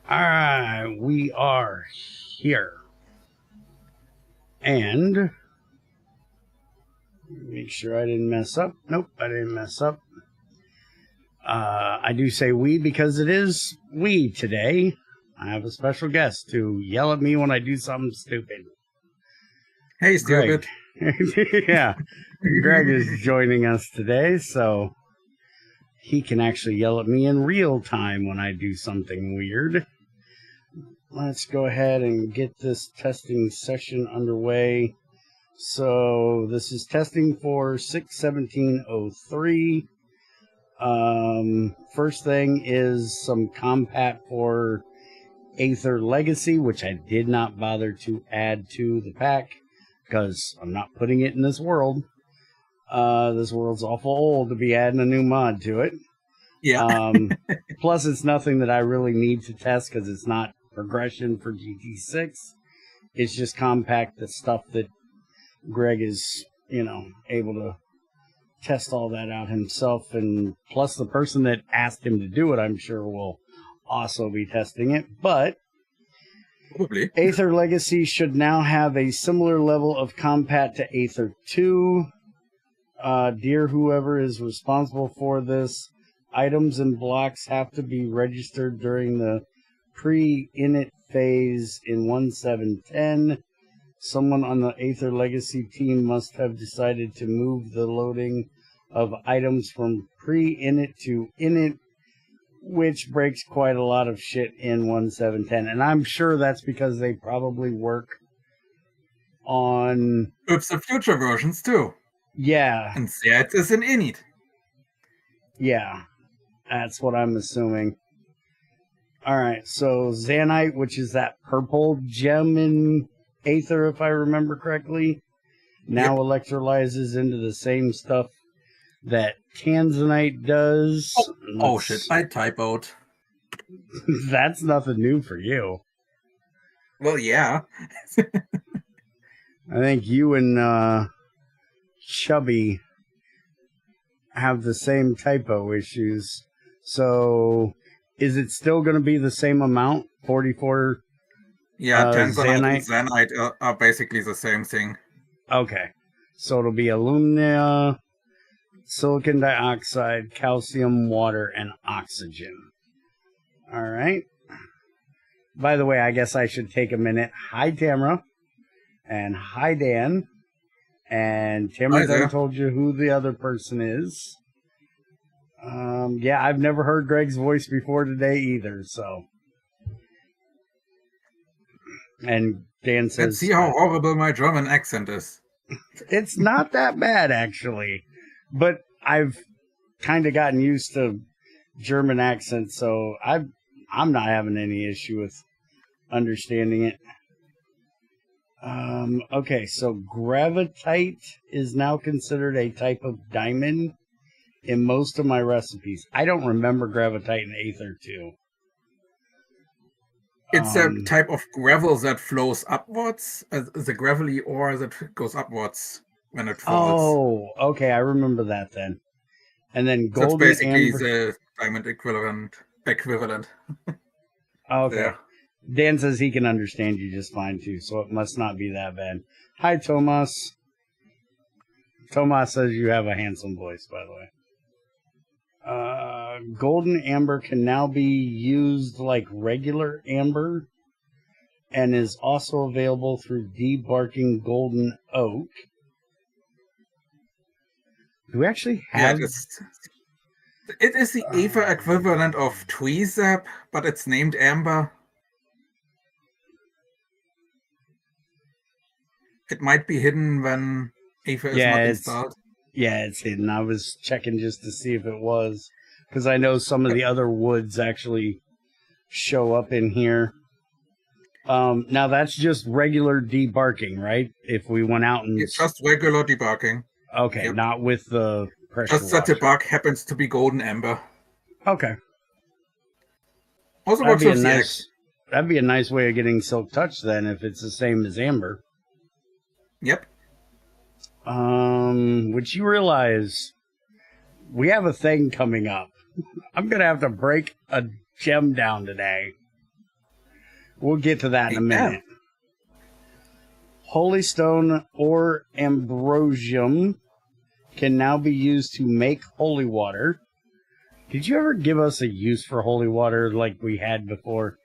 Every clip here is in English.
All right, we are here. And make sure I didn't mess up. Nope, I didn't mess up. I do say we because it is we today. I have a special guest to yell at me when I do something stupid. Hey, Greg. stupid. Yeah, Greg is joining us today, so he can actually yell at me in real time when I do something weird. Let's go ahead and get this testing session underway. So this is testing for 61703. First thing is some compat for Aether Legacy, which I did not bother to add to the pack because I'm not putting it in this world. This world's awful old to be adding a new mod to it. Yeah. Plus, it's nothing that I really need to test because it's not progression for GT6. It's just compact the stuff that Greg is, able to test all that out himself. And plus, the person that asked him to do it, I'm sure, will also be testing it. But Probably. Aether Legacy should now have a similar level of compat to Aether 2. Dear whoever is responsible for this, items and blocks have to be registered during the pre-init phase in 1.7.10. Someone on the Aether Legacy team must have decided to move the loading of items from pre-init to init, which breaks quite a lot of shit in 1.7.10. And I'm sure that's because they probably work on... With the future versions, too. Yeah. And that is an init. Yeah. That's what I'm assuming. Alright, so Zanite, which is that purple gem in Aether, if I remember correctly, now electrolyzes into the same stuff that Tanzanite does. Oh shit, I typoed. That's nothing new for you. Well, yeah. I think you and Chubby have the same typo issues. So, is it still going to be the same amount? 44? Yeah, Tanzanite and Zanite? Zanite are basically the same thing. Okay. So it'll be alumina, silicon dioxide, calcium, water, and oxygen. All right. By the way, I guess I should take a minute. Hi, Tamara. And hi, Dan. And Tamara done told you who the other person is. Yeah, I've never heard Greg's voice before today either, so. And Dan says... Let's see how horrible my German accent is. It's not that bad, actually. But I've kind of gotten used to German accents, so I'm not having any issue with understanding it. Okay, so gravitite is now considered a type of diamond in most of my recipes. I don't remember gravitite in Aether 2. It's a type of gravel that flows upwards, the gravelly ore that goes upwards when it falls. Oh, okay, I remember that then. And then golden That's basically amber... the diamond equivalent. Okay. There. Dan says he can understand you just fine too, so it must not be that bad. Hi, Tomas. Tomas says you have a handsome voice, by the way. Golden amber can now be used like regular amber and is also available through debarking golden oak. Do we actually have... Yeah, it is the Aether equivalent of Tweezap, but it's named amber. It might be hidden when Aether is not installed. Yeah, it's hidden. I was checking just to see if it was, because I know some of the other woods actually show up in here. Now that's just regular debarking, right? If we went out and... It's just regular debarking. Okay, yep. Not with the pressure Just that the bark happens to be golden amber. Okay. Also works with the X. That'd be a nice way of getting Silk Touch then, if it's the same as amber. Yep. Which you realize we have a thing coming up. I'm gonna have to break a gem down today. We'll get to that in a Amen. minute. Holy stone or ambrosium can now be used to make holy water. Did you ever give us a use for holy water like we had before?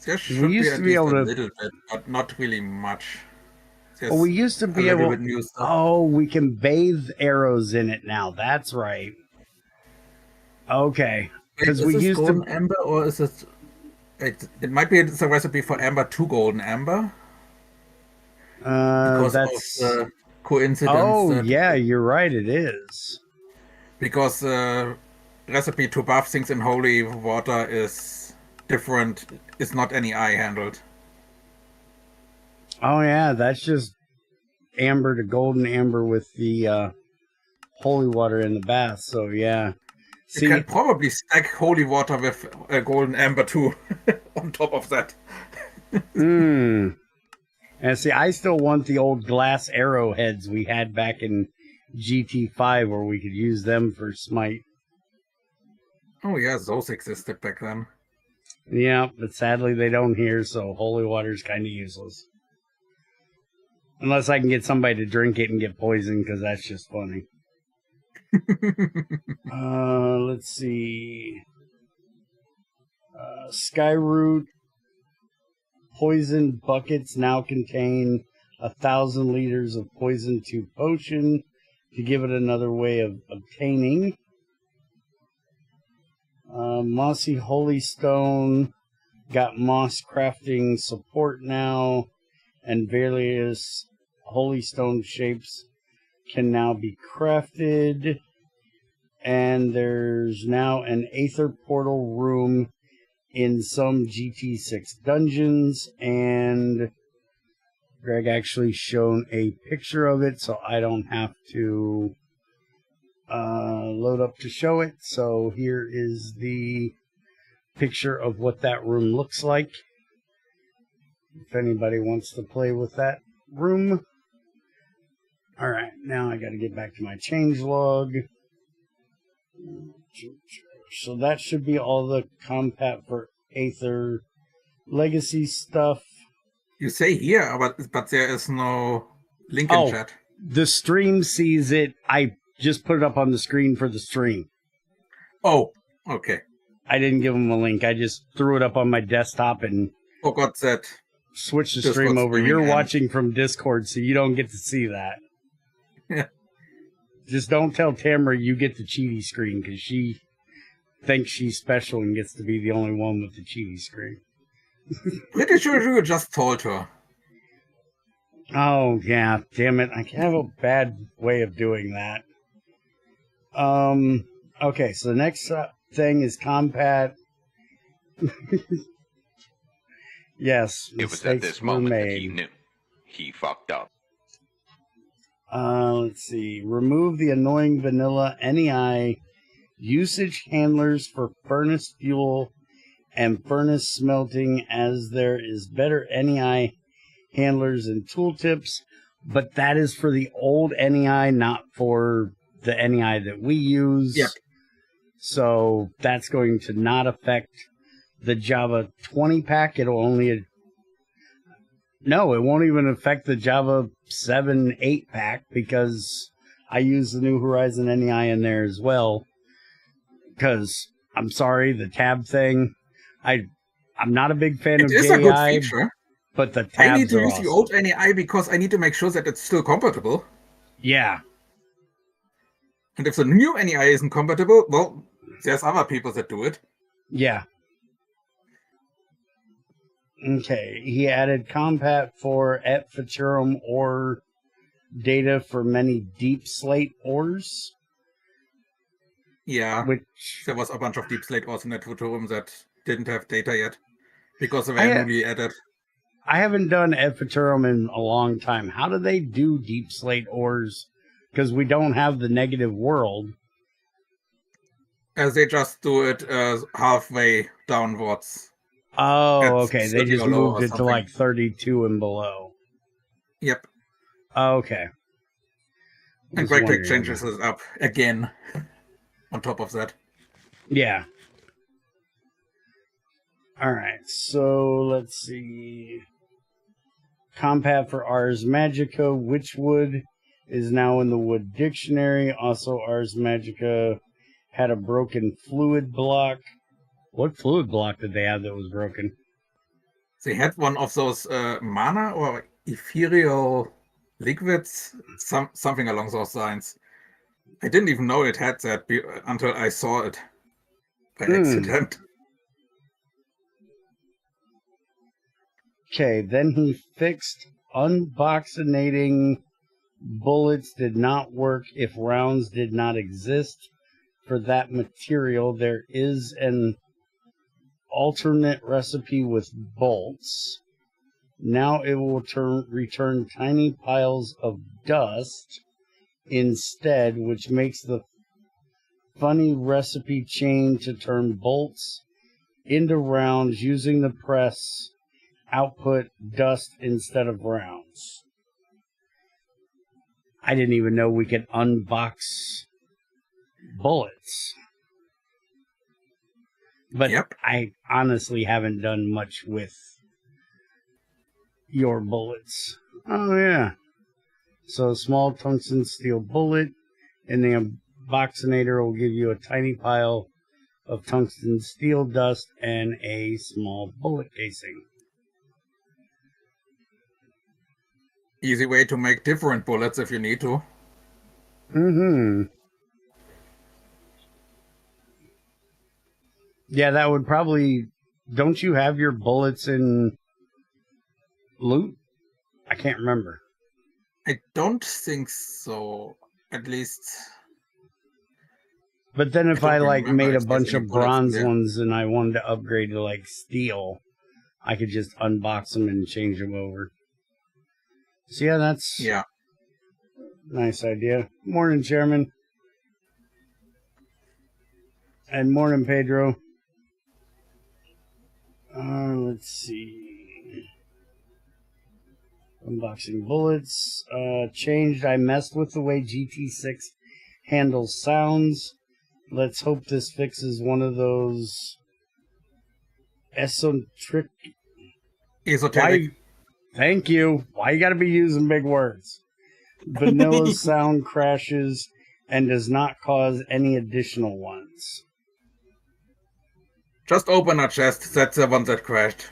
There should used be to at be least able a to- little bit, but not really much. There's Well, we used to a be little able. bit new stuff. Oh, we can bathe arrows in it now. That's right. Okay, because Is we this used golden to. amber, or is it? It might be it's a recipe for amber to golden amber because That's. of the coincidence. Oh that yeah, you're right. It is. because the recipe to buff things in holy water is different. It's not any eye handled. Oh yeah, that's just amber to golden amber with the holy water in the bath. So yeah. You See, can probably stack holy water with golden amber too on top of that. and see, I still want the old glass arrowheads we had back in GT5 where we could use them for smite. Oh yeah, those existed back then. Yeah, but sadly they don't here, so holy water is kind of useless. Unless I can get somebody to drink it and get poisoned, because that's just funny. Let's see. Skyroot poison buckets now contain 1,000 liters of poison 2 potion to give it another way of obtaining. Mossy Holy Stone got moss crafting support now, and various Holy Stone shapes can now be crafted. And there's now an Aether Portal room in some GT6 dungeons, and Greg actually shown a picture of it, so I don't have to load up to show it. So here is the picture of what that room looks like. If anybody wants to play with that room. Alright, now I gotta get back to my changelog. So that should be all the compat for Aether Legacy stuff. You say here, but there is no link in chat. The stream sees it. I just put it up on the screen for the stream. Oh, okay. I didn't give them a link. I just threw it up on my desktop and Forgot that. Switched the Discord stream over. streaming You're and- watching from Discord, so you don't get to see that. Yeah. Just don't tell Tamara you get the cheaty screen, because she thinks she's special and gets to be the only one with the cheaty screen. Pretty sure you just told her. Oh, yeah, damn it. I have a bad way of doing that. Okay, so the next thing is compat. Yes, It was at this were moment that made. he knew. He fucked up. Let's see. Remove the annoying vanilla NEI usage handlers for furnace fuel and furnace smelting, as there is better NEI handlers and tooltips, but that is for the old NEI, not for the NEI that we use. Yep. So that's going to not affect the Java 20 pack. It'll only... No, it won't even affect the Java 7, 8 pack, because I use the New Horizon NEI in there as well. Because, I'm sorry, the tab thing, I'm not a big fan of It is a good JI, feature. but the tabs I need to are use awesome. the old NEI because I need to make sure that it's still compatible. Yeah, And if the new NEI isn't compatible, well, there's other people that do it. yeah. Okay, he added compat for et futurum ore data for many deep slate ores, Yeah, which there was a bunch of deep slate ores in that Futurum that didn't have data yet because they I- were newly added. I haven't done et futurum in a long time. How do they do deep slate ores? Because we don't have the negative world. As they just do it halfway downwards. Oh, At okay. They 30 just or low moved or it to something. like 32 and below. Yep. Okay. And Was GregTech wondering. changes it up again on top of that. Yeah. Alright, so let's see. Compat for Ars Magica, Witchwood, is now in the Wood Dictionary. Also, Ars Magica had a broken fluid block. What fluid block did they have that was broken? They had one of those mana or ethereal liquids, something along those lines. I didn't even know it had that until I saw it by accident. Okay, then he fixed unboxinating bullets did not work if rounds did not exist for that material. There is an alternate recipe with bolts. Now it will return tiny piles of dust instead, which makes the funny recipe chain to turn bolts into rounds using the press output dust instead of rounds. I didn't even know we could unbox bullets. But yep. I honestly haven't done much with your bullets. Oh, yeah. So a small tungsten steel bullet, and the unboxinator will give you a tiny pile of tungsten steel dust and a small bullet casing. Easy way to make different bullets if you need to. Yeah, that would probably... Don't you have your bullets in loot? I can't remember. I don't think so. At least... But then if I like made a bunch of bronze bullets, ones and I wanted to upgrade to like steel, I could just unbox them and change them over. So yeah, that's a nice idea. Morning, Chairman. And morning, Pedro. Let's see. Unboxing bullets. Changed. I messed with the way GT6 handles sounds. Let's hope this fixes one of those esoteric. Thank you. Why you gotta be using big words? Vanilla sound crashes and does not cause any additional ones. Just open a chest. That's the one that crashed.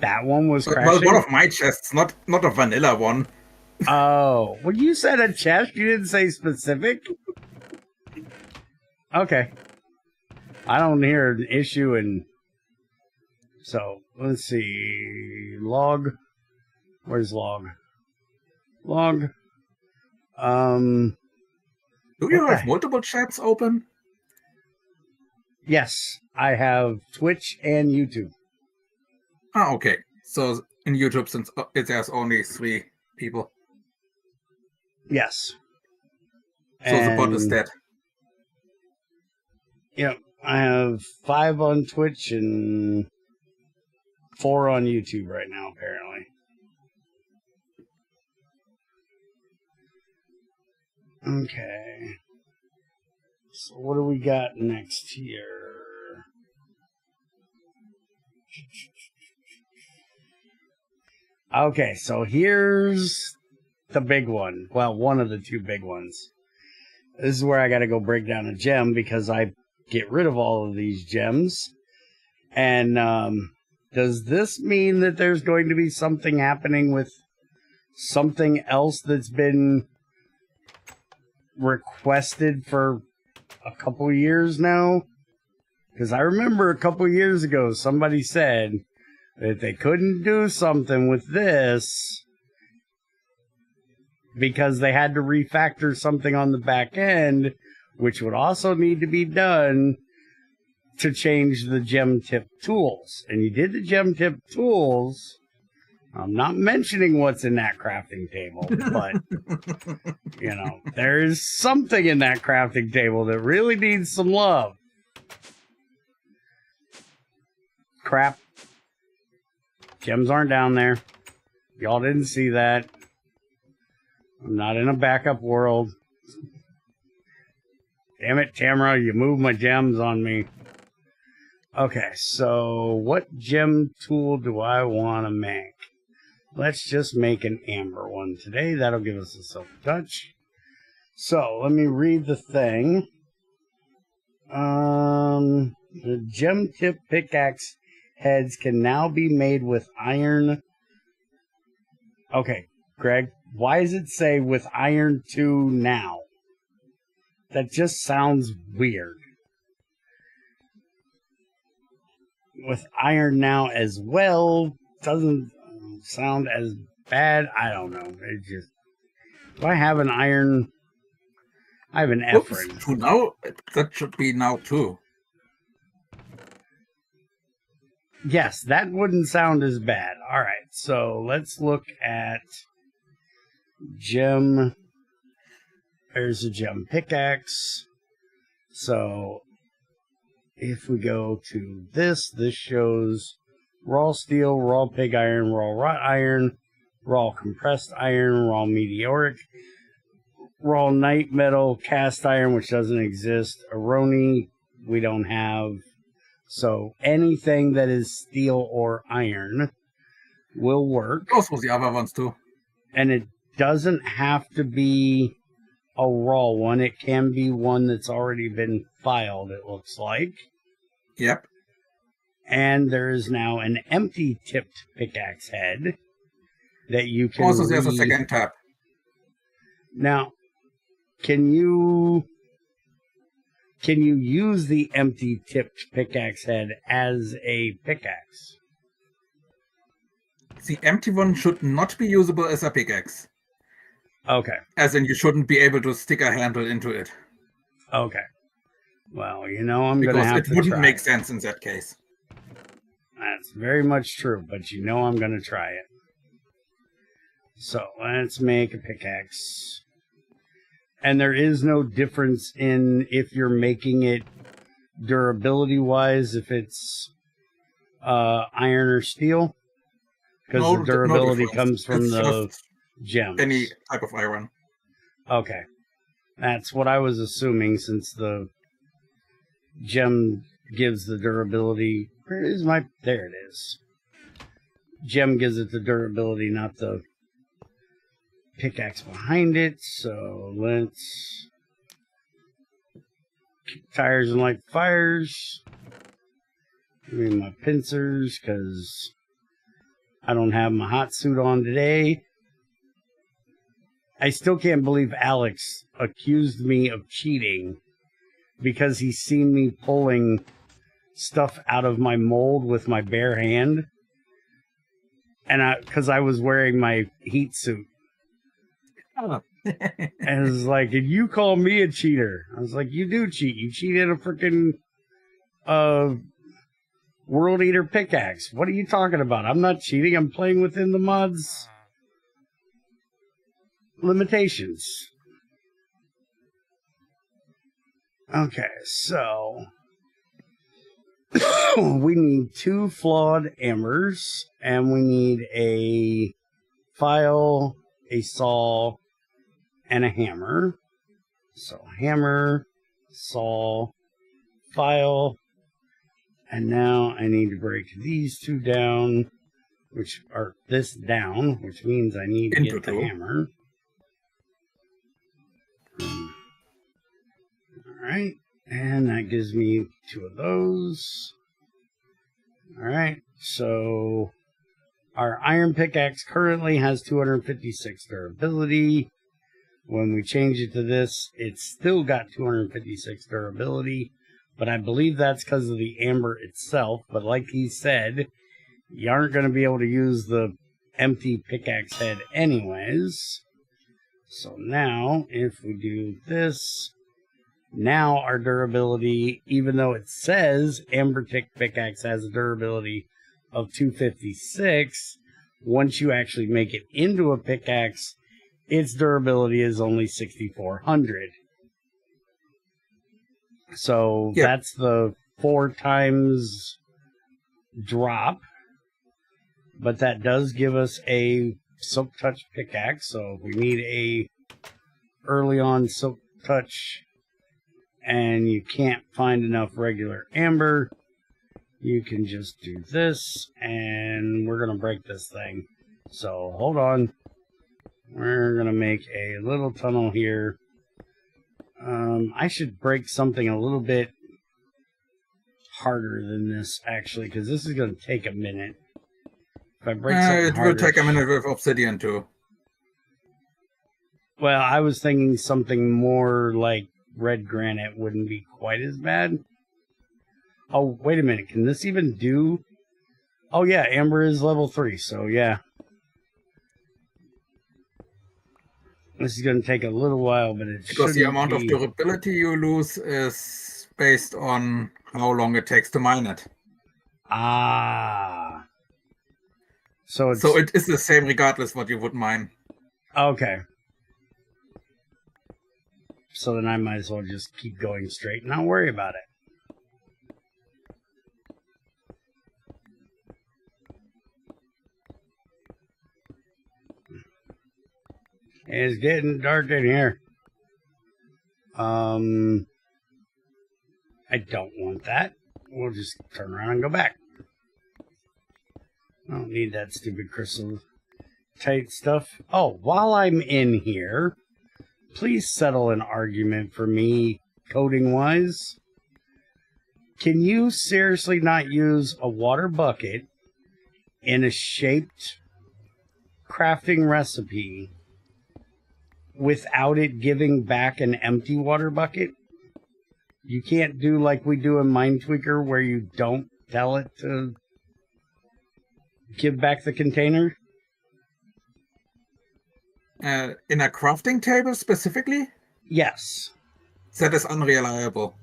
That one was crashing? Well, one of my chests, not a vanilla one. Oh. Well, you said a chest. You didn't say specific? Okay. I don't hear an issue in... So, let's see. Log. Where's log? Log. Do you have multiple chats open? Yes, I have Twitch and YouTube. Ah, okay. So in YouTube, since there's only 3 people. Yes. So the bot is dead. Yep, I have 5 on Twitch and 4 on YouTube right now, apparently. Okay. So what do we got next here? Okay, so here's the big one. Well, one of the 2 big ones. This is where I got to go break down a gem because I get rid of all of these gems. And does this mean that there's going to be something happening with something else that's been requested for a couple years now? Because I remember a couple years ago somebody said that they couldn't do something with this because they had to refactor something on the back end, which would also need to be done to change the gem tip tools. And you did the gem tip tools. I'm not mentioning what's in that crafting table, but, you know, there is something in that crafting table that really needs some love. Crap. Gems aren't down there. Y'all didn't see that. I'm not in a backup world. Damn it, Tamara, you moved my gems on me. Okay, so what gem tool do I want to make? Let's just make an amber one today. That'll give us a silk touch. So let me read the thing. The gem tip pickaxe heads can now be made with iron. Okay, Greg, why does it say with iron 2 now? That just sounds weird. With iron now as well doesn't sound as bad. I don't know. It just, do I have an iron? I have an F ring. Oops, 2 now? That should be now 2. Yes, that wouldn't sound as bad. All right, so let's look at gem. There's a gem pickaxe. So if we go to this shows raw steel, raw pig iron, raw wrought iron, raw compressed iron, raw meteoric, raw night metal, cast iron, which doesn't exist, Aroni, we don't have. So anything that is steel or iron will work. Also the other ones too. And it doesn't have to be a raw one. It can be one that's already been filed, it looks like. Yep. And there is now an empty tipped pickaxe head that you can Also, there's a second tab. Now, can you use the empty tipped pickaxe head as a pickaxe? The empty one should not be usable as a pickaxe. Okay. As in, you shouldn't be able to stick a handle into it. Okay. Well, you know, I'm going to have to Because it wouldn't try. make sense in that case. That's very much true, but you know I'm going to try it. So, let's make a pickaxe. And there is no difference in if you're making it durability-wise, if it's iron or steel? Because the durability comes from the gems. Any type of iron. Okay. That's what I was assuming, since the gem gives the durability. Where is my... There it is. Gem gives it the durability, not the pickaxe behind it. So let's kick tires and light fires. Give me my pincers, because I don't have my hot suit on today. I still can't believe Alex accused me of cheating because he's seen me pulling stuff out of my mold with my bare hand. And because I was wearing my heat suit. And it was like, and you call me a cheater? I was like, you do cheat. You cheated a freaking World Eater pickaxe. What are you talking about? I'm not cheating. I'm playing within the mod's limitations. Okay, so we need 2 flawed embers, and we need a file, a saw, and a hammer. So hammer, saw, file, and now I need to break these 2 down, which are this down, which means I need to get the hammer. Alright, and that gives me 2 of those. Alright, so our iron pickaxe currently has 256 durability. When we change it to this, it's still got 256 durability, but I believe that's because of the amber itself. But like he said, you aren't going to be able to use the empty pickaxe head anyways. So now, if we do this, now our durability, even though it says Amber Tick Pickaxe has a durability of 256, once you actually make it into a pickaxe, its durability is only 6,400. So that's the 4 times drop. But that does give us a Silk Touch pickaxe. So we need a early on Silk Touch, and you can't find enough regular amber, You can just do this, and we're going to break this thing. So, hold on. We're going to make a little tunnel here. I should break something a little bit harder than this, actually, because this is going to take a minute. If I break something it will take a minute with obsidian too. Well, I was thinking something more like red granite wouldn't be quite as bad. Oh, wait a minute. Can this even do... Oh, yeah, amber is level 3, so yeah. This is going to take a little while, but it Because the amount be... of durability you lose is based on how long it takes to mine it. Ah. So it is the same regardless what you would mine. Okay. So then I might as well just keep going straight and not worry about it. It's getting dark in here. I don't want that. We'll just turn around and go back. I don't need that stupid crystal tight stuff. Oh, while I'm in here, please settle an argument for me, coding-wise. Can you seriously not use a water bucket in a shaped crafting recipe without it giving back an empty water bucket? You can't do like we do in Mindtweaker where you don't tell it to give back the container? In a crafting table specifically? Yes. That is unreliable.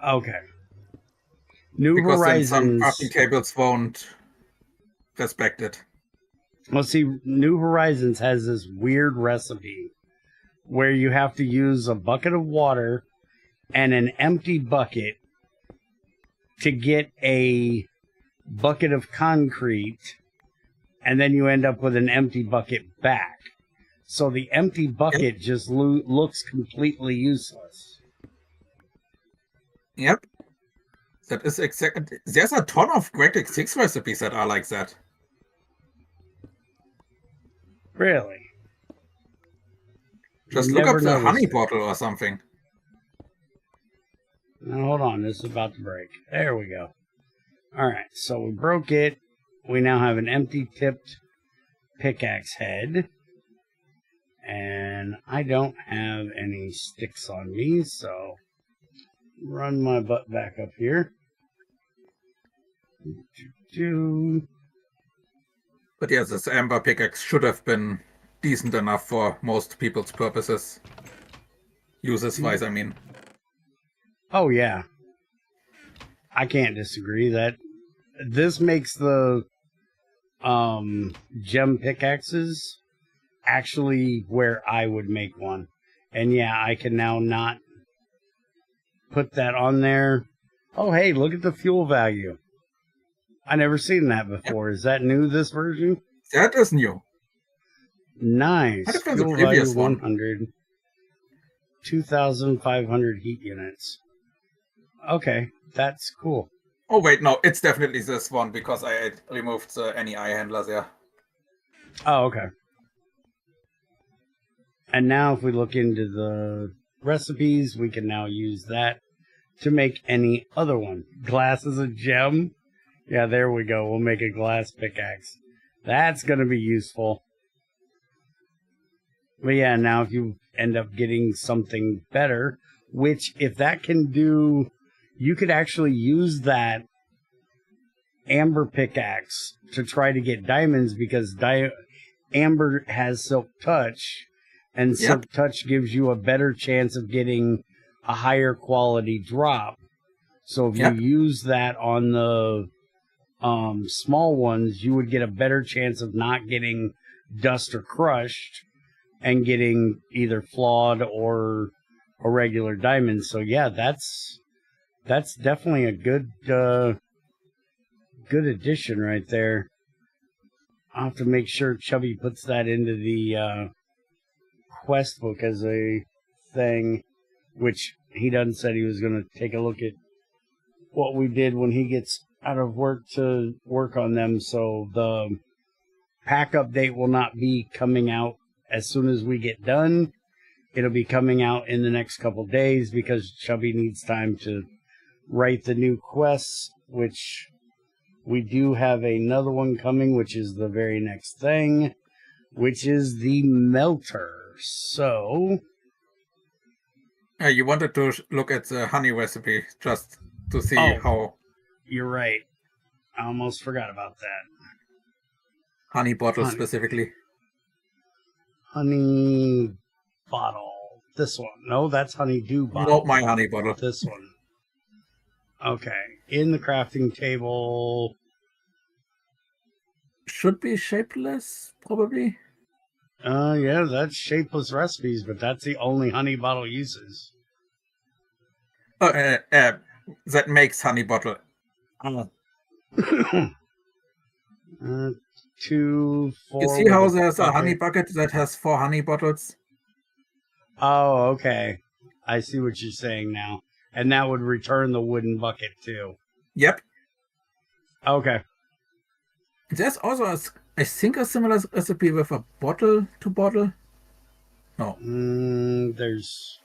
Okay. New because Horizons. Some crafting tables won't respect it. Well, see, New Horizons has this weird recipe where you have to use a bucket of water and an empty bucket to get a bucket of concrete, and then you end up with an empty bucket back. So the empty bucket just looks completely useless. Yep. That is exactly. There's a ton of GregTech 6 recipes that are like that. Really? Just look up the noticed honey it. bottle or something. Now, hold on, this is about to break. There we go. Alright, so we broke it. We now have an empty tipped pickaxe head. And I don't have any sticks on me, so run my butt back up here. But yes, this amber pickaxe should have been decent enough for most people's purposes. Uses-wise, I mean. Oh, yeah. I can't disagree that this makes the gem pickaxes actually where I would make one. And yeah, I can now not put that on there. Oh, hey, look at the fuel value. I never seen that before. Yep. Is that new, this version? That is new. Nice. Fuel value previous 100. 2,500 heat units. Okay, that's cool. Oh, wait, no, it's definitely this one because I removed any eye handlers there. Oh, okay. And now if we look into the recipes, we can now use that to make any other one. Glass is a gem. Yeah, there we go. We'll make a glass pickaxe. That's going to be useful. But yeah, now if you end up getting something better, which if that can do, you could actually use that amber pickaxe to try to get diamonds because amber has silk touch, and silk touch gives you a better chance of getting a higher quality drop. So if you use that on the small ones, you would get a better chance of not getting dust or crushed and getting either flawed or a regular diamond. So yeah, that's definitely a good addition right there. I'll have to make sure Chubby puts that into the quest book as a thing, which he done said he was going to take a look at what we did when he gets out of work to work on them. So the pack update will not be coming out as soon as we get done. It'll be coming out in the next couple days because Chubby needs time to write the new quests, which we do have another one coming, which is the very next thing, which is the melter. So You wanted to look at the honey recipe just to see how... You're right. I almost forgot about that. Honey bottle specifically. Honey bottle. This one. No, that's honeydew bottle. Not my honey bottle. This one. Okay. In the crafting table. Should be shapeless, probably. Yeah, that's shapeless recipes, but that's the only honey bottle uses. That makes honey bottle. 2, 4. You see how there's a honey bucket that has 4 honey bottles? Oh, okay. I see what you're saying now. And that would return the wooden bucket too. Yep. Okay. There's also, I think, a similar recipe with a bottle to bottle. No. There's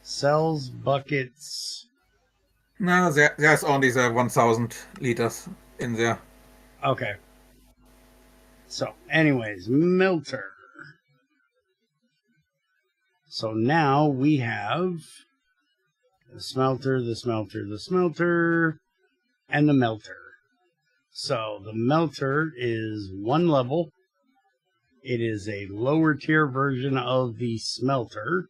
cells, buckets. No, there's only the 1,000 liters in there. Okay. So, anyways, melter. So now we have the smelter, the smelter, the smelter, and the melter. So the melter is 1 level. It is a lower tier version of the smelter.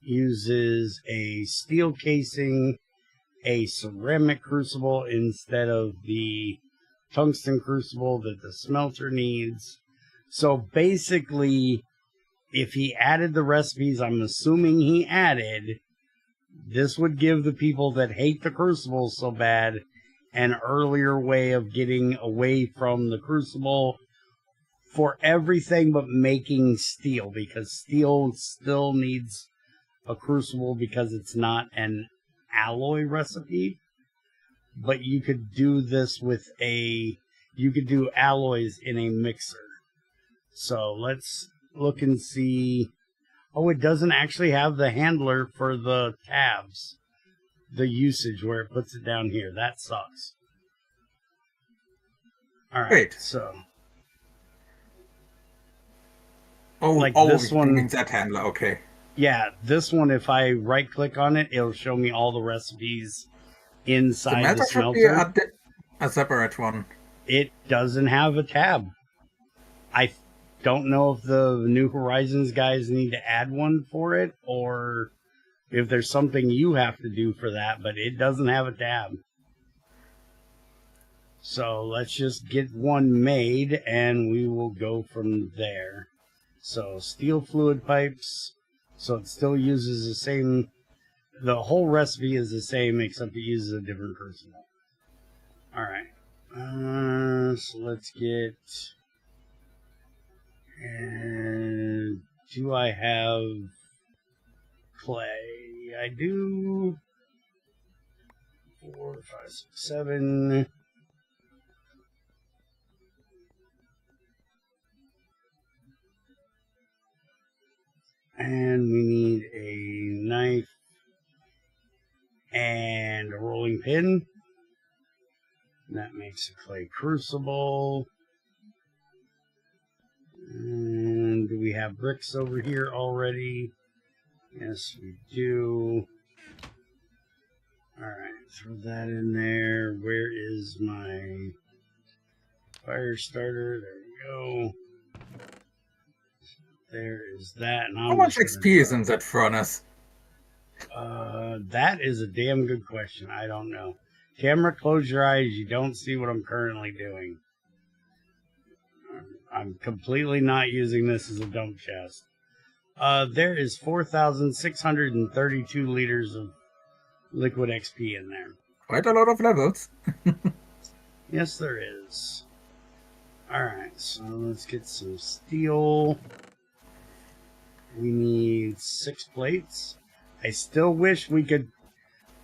Uses a steel casing, a ceramic crucible instead of the tungsten crucible that the smelter needs. So basically, if he added the recipes, I'm assuming he added, this would give the people that hate the crucible so bad an earlier way of getting away from the crucible for everything but making steel, because steel still needs a crucible because it's not an alloy recipe. But you could do this with you could do alloys in a mixer. So let's look and see. Oh, it doesn't actually have the handler for the tabs. The usage where it puts it down here. That sucks. Alright, Wait. so. This one. That handler, okay. Yeah, this one, if I right click on it, it'll show me all the recipes inside the smelter. Should be a separate one. It doesn't have a tab. I don't know if the New Horizons guys need to add one for it, or if there's something you have to do for that, but it doesn't have a tab. So let's just get one made, and we will go from there. So steel fluid pipes. So it still uses the same. The whole recipe is the same, except it uses a different crucible. All right. So let's get. And do I have clay? I do. 4, 5, 6, 7. And we need a knife and a rolling pin. That makes a clay crucible. And do we have bricks over here already? Yes, we do. Alright, throw that in there. Where is my fire starter? There we go. There is that. And how much XP is in that furnace? That is a damn good question. I don't know. Camera, close your eyes. You don't see what I'm currently doing. I'm completely not using this as a dump chest. There is 4,632 liters of liquid XP in there. Quite a lot of levels. Yes, there is. Alright, so let's get some steel. We need 6 plates. I still wish we could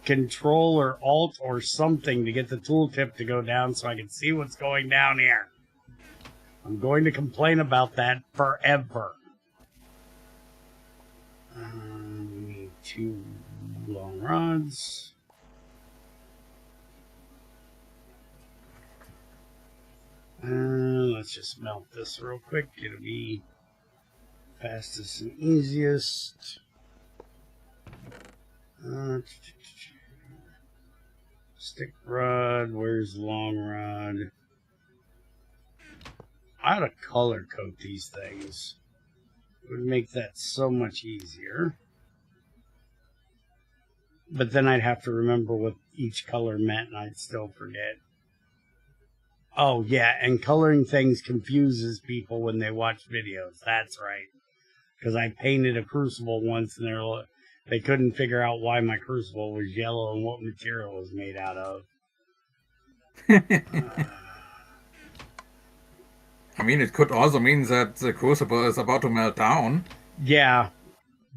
Control or Alt or something to get the tooltip to go down so I can see what's going down here. I'm going to complain about that forever. We need 2 long rods. Let's just melt this real quick. It'll be fastest and easiest. Stick rod, where's long rod? I ought to color code these things. It would make that so much easier. But then I'd have to remember what each color meant and I'd still forget. Oh yeah, and coloring things confuses people when they watch videos. That's right. Because I painted a crucible once and they couldn't figure out why my crucible was yellow and what material it was made out of. I mean, it could also mean that the crucible is about to melt down. Yeah,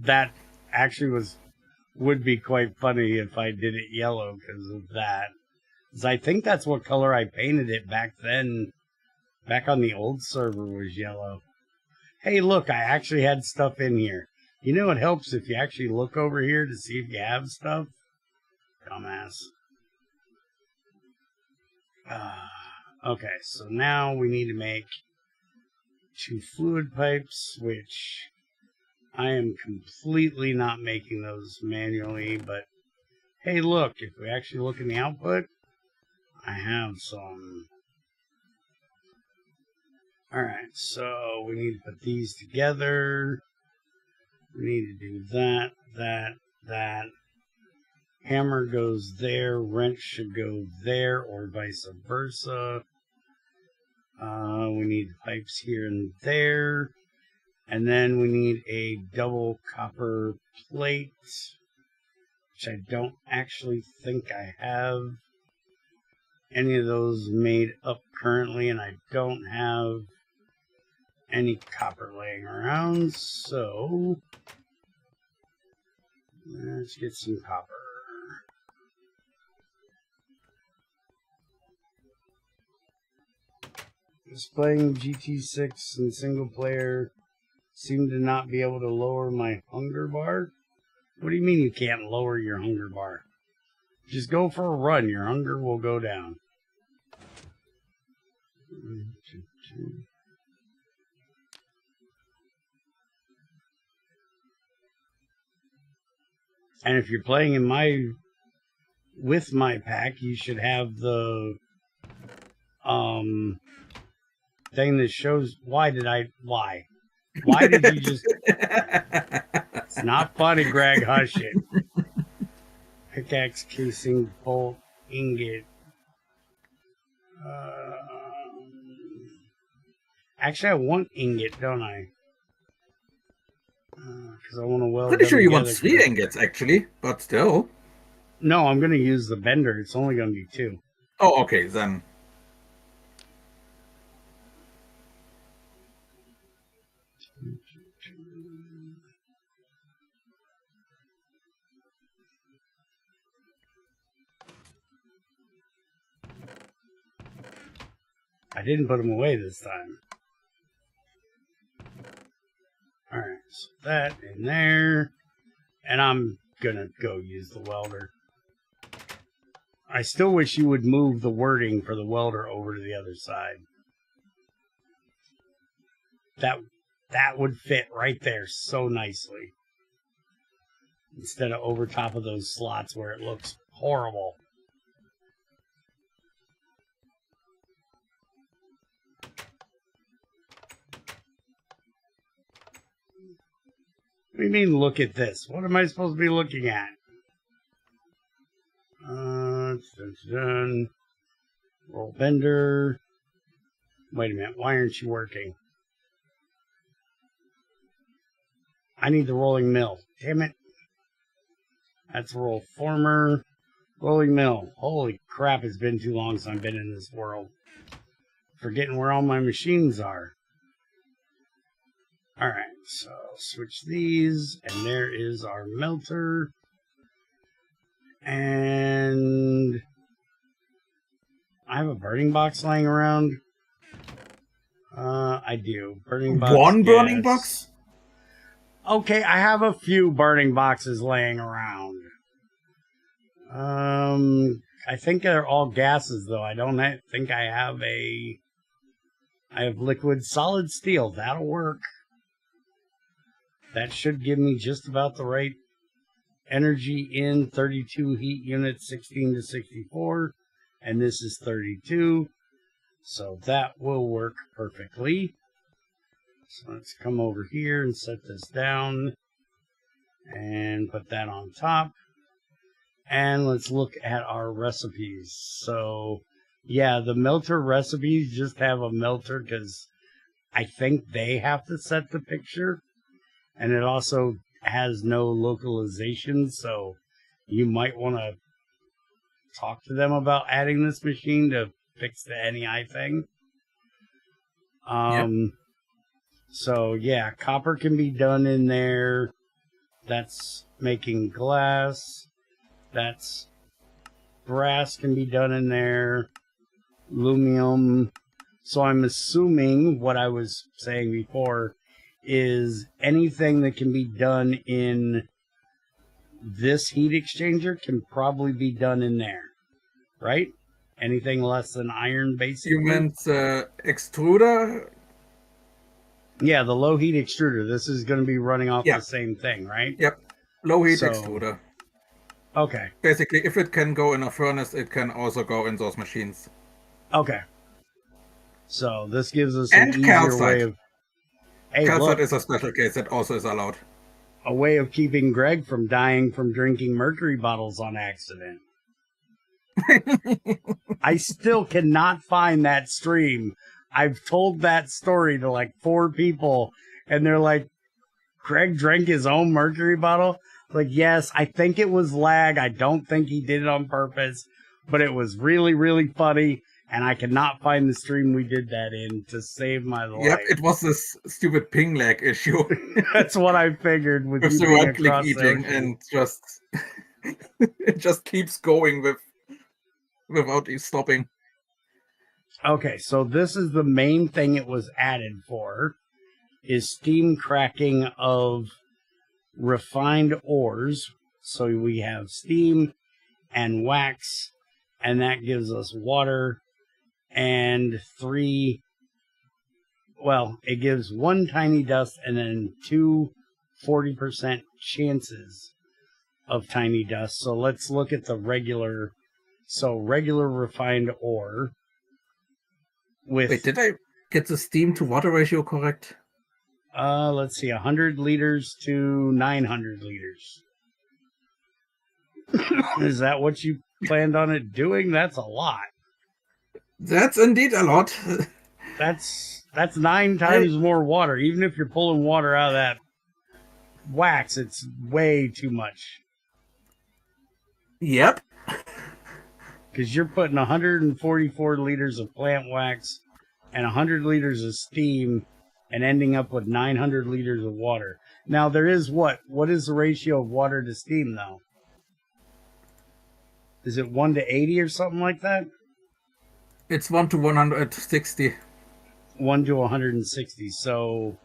that actually would be quite funny if I did it yellow because of that. 'Cause I think that's what color I painted it back then. Back on the old server was yellow. Hey, look, I actually had stuff in here. You know it helps if you actually look over here to see if you have stuff? Dumbass. Okay, so now we need to make 2 fluid pipes, which I am completely not making those manually, but hey, look, if we actually look in the output, I have some. Alright, so we need to put these together. We need to do that, that. Hammer goes there, wrench should go there, or vice versa. We need pipes here and there. And then we need a double copper plate, which I don't actually think I have any of those made up currently, and I don't have any copper laying around, so let's get some copper. Just playing GT6 in single player seemed to not be able to lower my hunger bar. What do you mean you can't lower your hunger bar? Just go for a run, your hunger will go down. And if you're playing in with my pack, you should have the thing that shows why did you just It's not funny, Greg, hush it. Pickaxe, casing, bolt, ingot. Actually, I want ingot, don't I? Because I want to weld. Pretty sure you want 3 ingots, actually, but still. No, I'm going to use the bender. It's only going to be 2. Oh, okay, then. I didn't put them away this time. Alright, so that in there. And I'm gonna go use the welder. I still wish you would move the wording for the welder over to the other side. That would fit right there so nicely. Instead of over top of those slots where it looks horrible. What do you mean, look at this? What am I supposed to be looking at? Roll bender. Wait a minute, why aren't you working? I need the rolling mill. Damn it. That's roll former. Rolling mill. Holy crap, it's been too long since I've been in this world. Forgetting where all my machines are. Alright, so switch these, and there is our melter. And I have a burning box laying around. I do. Burning box. One gas. burning box? Okay, I have a few burning boxes laying around. I think they're all gases, though. I don't think I have a... I have liquid solid steel. That'll work. That should give me just about the right energy in 32 heat units, 16 to 64. And this is 32. So that will work perfectly. So let's come over here and set this down. And put that on top. And let's look at our recipes. So, yeah, the melter recipes just have a melter because I think they have to set the picture. And it also has no localization, so you might want to talk to them about adding this machine to fix the NEI thing. Yep. So, yeah, copper can be done in there. That's making glass. That's brass can be done in there. Aluminum. So I'm assuming what I was saying before is anything that can be done in this heat exchanger can probably be done in there, right? Anything less than iron, basically. You meant extruder? Yeah, the low heat extruder. This is going to be running off Yeah. the same thing, right? Yep. Low heat So- extruder. Okay. Basically, if it can go in a furnace, it can also go in those machines. Okay. So this gives us And an easier calcite. way of... Hey, Calcite look, is a special case that also is allowed. a way of keeping Greg from dying from drinking mercury bottles on accident. I still cannot find that stream. I've told that story to like 4 people, and they're like, Greg drank his own mercury bottle? Like, yes, I think it was lag. I don't think he did it on purpose, but it was really, really funny, and I cannot find the stream we did that in to save my life. Yep, it was this stupid ping lag issue That's what I figured with with you the being right click across the eating, ocean. and just it just keeps going without stopping. Okay, so this is the main thing it was added for, is steam cracking of refined ores. So we have steam and wax, and that gives us water and 3, well, it gives 1 tiny dust and then 2 40% chances of tiny dust. So let's look at the regular, regular refined ore. With, Wait, did I get the steam to water ratio correct? let's see, 100 liters to 900 liters. Is that what you planned on it doing? That's a lot. That's indeed a lot. That's 9 times more water. Even if you're pulling water out of that wax, it's way too much. Yep. Because you're putting 144 liters of plant wax and 100 liters of steam and ending up with 900 liters of water. Now, there is what? What is the ratio of water to steam, though? Is it 1 to 80 or something like that? It's 1 to 160. 1 to 160. So,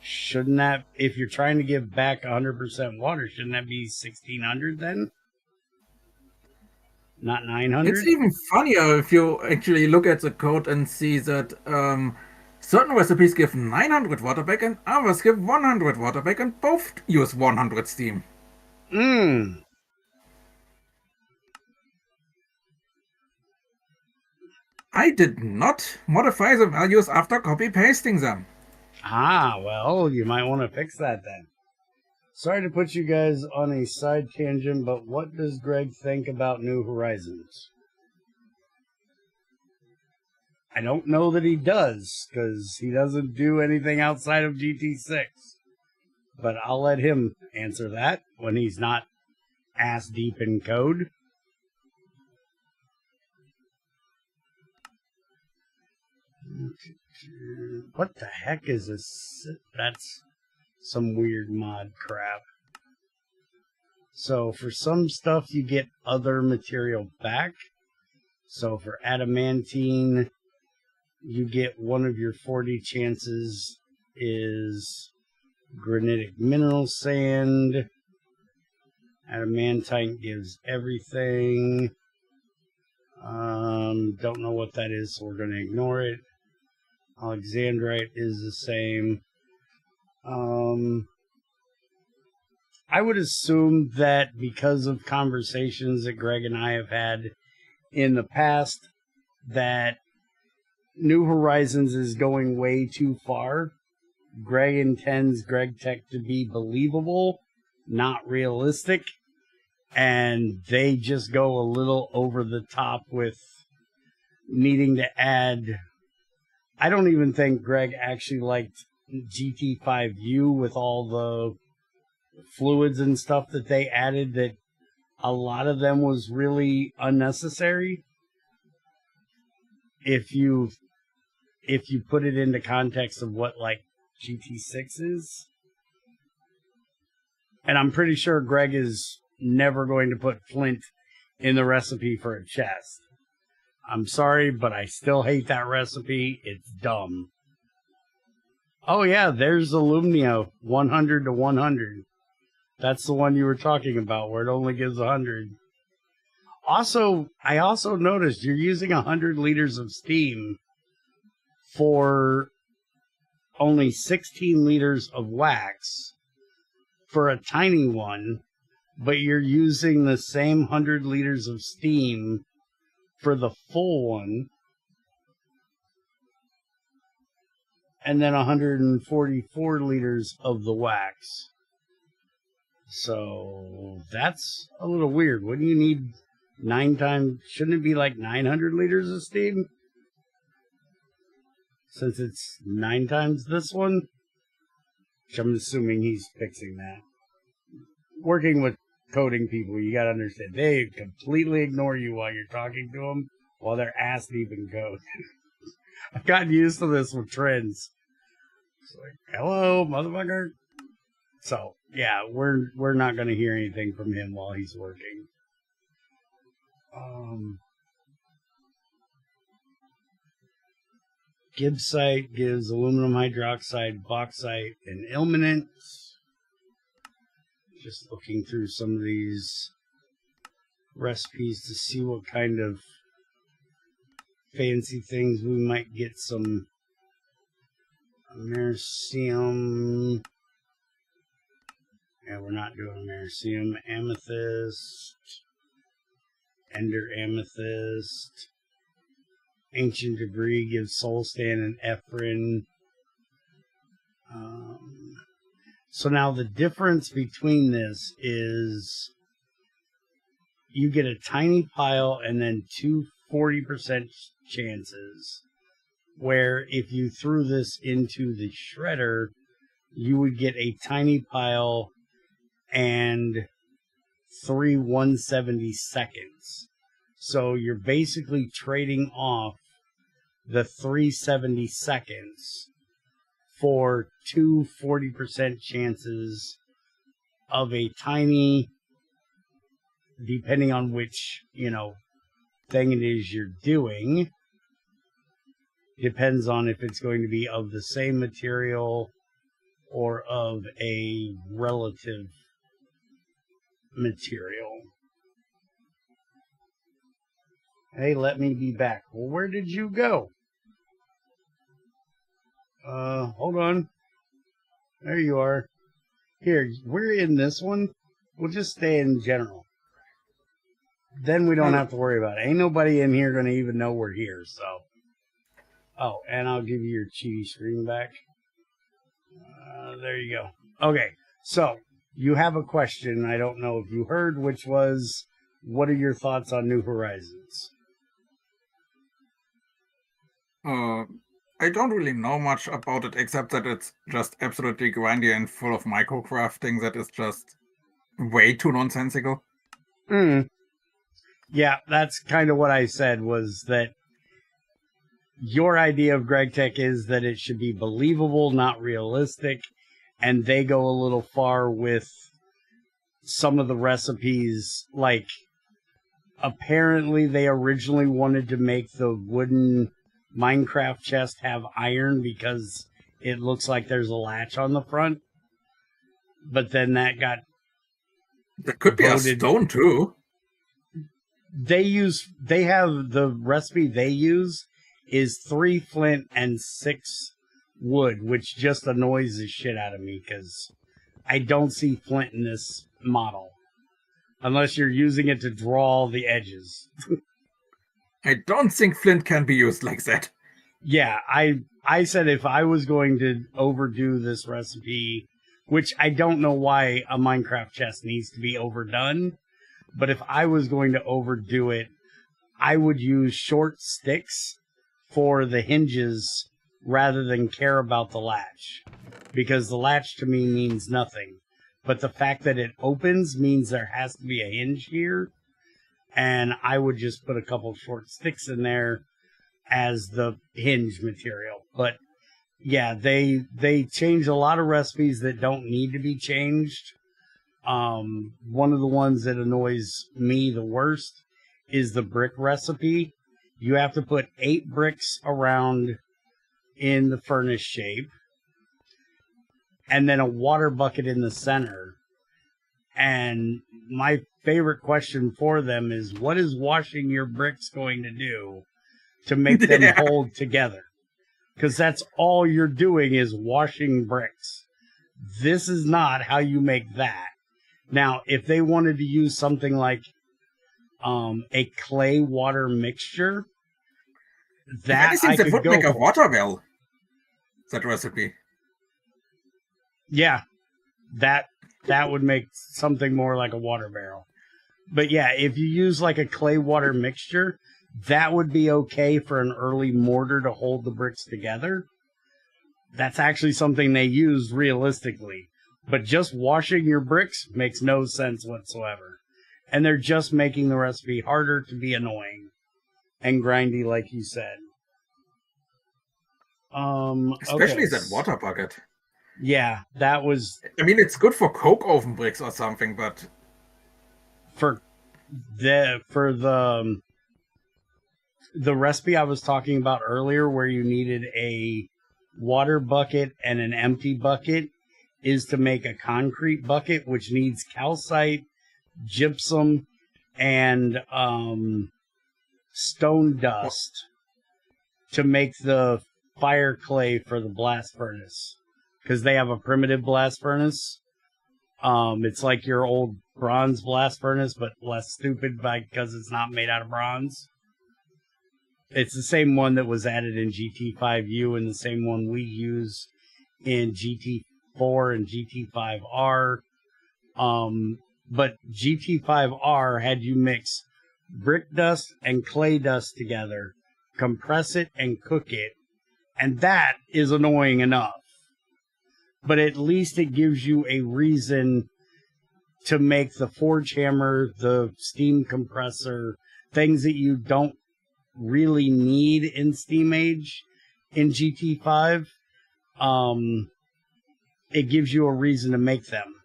shouldn't that, if you're trying to give back 100% water, shouldn't that be 1600 then? Not 900? It's even funnier if you actually look at the code and see that certain recipes give 900 water back and others give 100 water back, and both use 100 steam. I did not modify the values after copy-pasting them. Ah, well, you might want to fix that then. Sorry to put you guys on a side tangent, but what does Greg think about New Horizons? I don't know that he does, because he doesn't do anything outside of GT6. But I'll let him answer that when he's not ass deep in code. What the heck is this? That's some weird mod crap. So for some stuff, you get other material back. So for adamantine, you get one of your 40 chances is granitic mineral sand. Adamantine gives everything. Don't know what that is, so we're going to ignore it. Alexandrite is the same. I would assume that because of conversations that Greg and I have had in the past, that New Horizons is going way too far. Greg intends GregTech to be believable, not realistic, and they just go a little over the top with needing to add. I don't even think Greg actually liked GT5U with all the fluids and stuff that they added, that a lot of them was really unnecessary if you put it into context of what like GT6 is. And I'm pretty sure Greg is never going to put flint in the recipe for a chest. I'm sorry, but I still hate that recipe. It's dumb. Oh yeah, there's Alumnia 100 to 100. That's the one you were talking about, where it only gives 100. Also, I also noticed you're using 100 liters of steam for only 16 liters of wax for a tiny one, but you're using the same 100 liters of steam for the full one, and then 144 liters of the wax. So that's a little weird. Wouldn't you need 9 times? Shouldn't it be like 900 liters of steam? Since it's 9 times this one? Which I'm assuming he's fixing that. Working with coding people, you gotta understand, they completely ignore you while you're talking to them, while they're ass deep in code. I've gotten used to this with trends. It's like, hello, motherfucker. So, yeah, we're not going to hear anything from him while he's working. Gibbsite gives aluminum hydroxide, bauxite, and ilmenite. Just looking through some of these recipes to see what kind of fancy things we might get. Some Americium. Yeah, we're not doing Americium. Amethyst. Ender Amethyst. Ancient Debris gives Soulstand and Ephrin. So now the difference between this is you get a tiny pile and then 2 40% chances, where if you threw this into the shredder, you would get a tiny pile and 3 1/72. So you're basically trading off the 3/72 for 2 40% chances of a tiny, depending on which, thing it is you're doing. Depends on if it's going to be of the same material or of a relative material. Hey, let me be back. Well, where did you go? Hold on. There you are. Here, we're in this one. We'll just stay in general. Then we don't have to worry about it. Ain't nobody in here going to even know we're here, so. Oh, and I'll give you your cheaty screen back. There you go. Okay, so you have a question. I don't know if you heard, which was, what are your thoughts on New Horizons? I don't really know much about it, except that it's just absolutely grindy and full of microcrafting that is just way too nonsensical. Yeah, that's kind of what I said, was that your idea of GregTech is that it should be believable, not realistic, and they go a little far with some of the recipes, like apparently they originally wanted to make the wooden Minecraft chest have iron because it looks like there's a latch on the front. But then that got There could be a voted- stone too. They have the recipe they use is 3 flint and 6 wood, which just annoys the shit out of me because I don't see flint in this model unless you're using it to draw the edges. I don't think flint can be used like that. Yeah, I said if I was going to overdo this recipe, which I don't know why a Minecraft chest needs to be overdone, but if I was going to overdo it, I would use short sticks for the hinges rather than care about the latch, because the latch to me means nothing. But the fact that it opens means there has to be a hinge here, and I would just put a couple short sticks in there as the hinge material. But yeah, they change a lot of recipes that don't need to be changed. One of the ones that annoys me the worst is the brick recipe. You have to put 8 bricks around in the furnace shape, and then a water bucket in the center. And my favorite question for them is, what is washing your bricks going to do to make them hold together? Because that's all you're doing is washing bricks. This is not how you make that. Now, if they wanted to use something like a clay water mixture, that Anything I that could would go make a for. water well. That recipe. Yeah, that would make something more like a water barrel. But yeah, if you use like a clay water mixture, that would be okay for an early mortar to hold the bricks together. That's actually something they use realistically. But just washing your bricks makes no sense whatsoever. And they're just making the recipe harder to be annoying and grindy, like you said. Especially Okay. that water bucket. Yeah, that was I mean, it's good for coke oven bricks or something, but for the recipe I was talking about earlier, where you needed a water bucket and an empty bucket, is to make a concrete bucket, which needs calcite, gypsum, and stone dust to make the fire clay for the blast furnace. Because they have a primitive blast furnace. It's like your old bronze blast furnace, but less stupid because it's not made out of bronze. It's the same one that was added in GT5U and the same one we use in GT4 and GT5R. But GT5R had you mix brick dust and clay dust together, compress it and cook it, and that is annoying enough. But at least it gives you a reason to make the forge hammer, the steam compressor, things that you don't really need in Steam Age in GT5. It gives you a reason to make them.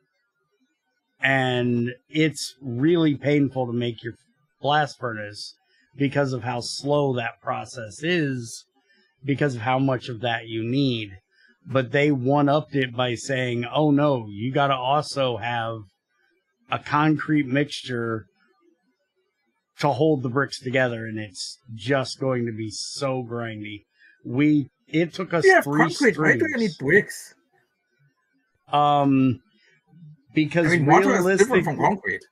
And it's really painful to make your blast furnace because of how slow that process is, because of how much of that you need. But they one-upped it by saying, oh no, you got to also have a concrete mixture to hold the bricks together, and it's just going to be so grindy. It took us yeah, 3 concrete. Why do you need bricks? Because I mean, water is different from concrete.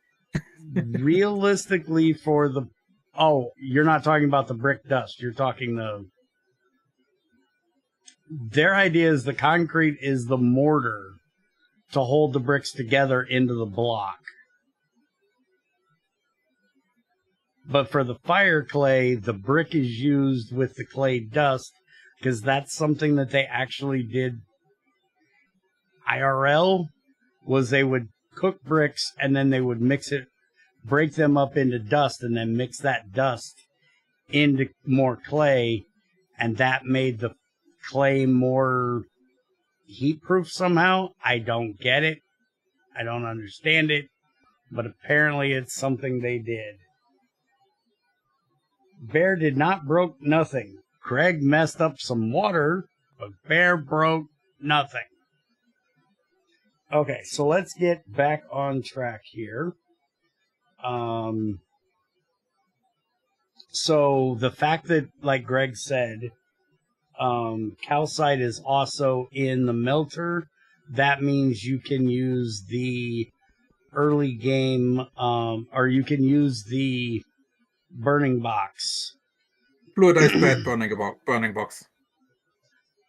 realistically, for the you're not talking about the brick dust. You're talking their idea is the concrete is the mortar to hold the bricks together into the block. But for the fire clay, the brick is used with the clay dust because that's something that they actually did IRL, was they would cook bricks and then they would mix it, break them up into dust, and then mix that dust into more clay, and that made the clay more heat proof somehow. I don't get it. I don't understand it. But apparently it's something they did. Bear did not broke nothing. Greg messed up some water, but Bear broke nothing. Okay, so let's get back on track here. So the fact that, like Greg said, calcite is also in the melter, that means you can use the early game, or you can use the burning box. Fluidized bed burning box.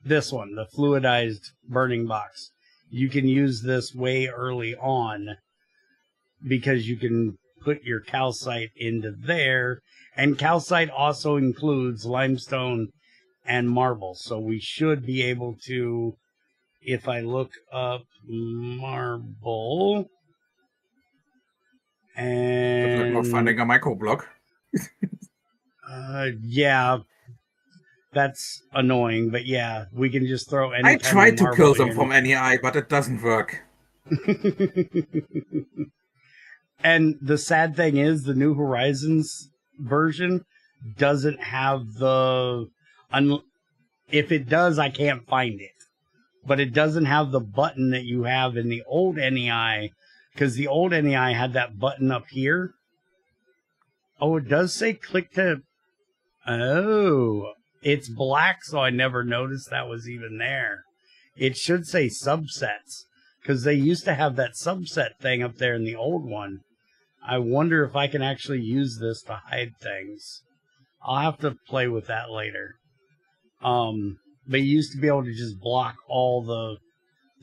This one, the fluidized burning box. You can use this way early on because you can put your calcite into there. And calcite also includes limestone and marble. So we should be able to, if I look up marble, and Not finding a microblock. yeah, that's annoying, but yeah, we can just throw any. I tried to kill them from NEI, but it doesn't work. And the sad thing is, the New Horizons version doesn't have the. If it does, I can't find it. But it doesn't have the button that you have in the old NEI, because the old NEI had that button up here. Oh, it does say click to. Oh, it's black, so I never noticed that was even there. It should say subsets, because they used to have that subset thing up there in the old one. I wonder if I can actually use this to hide things. I'll have to play with that later. But you used to be able to just block all the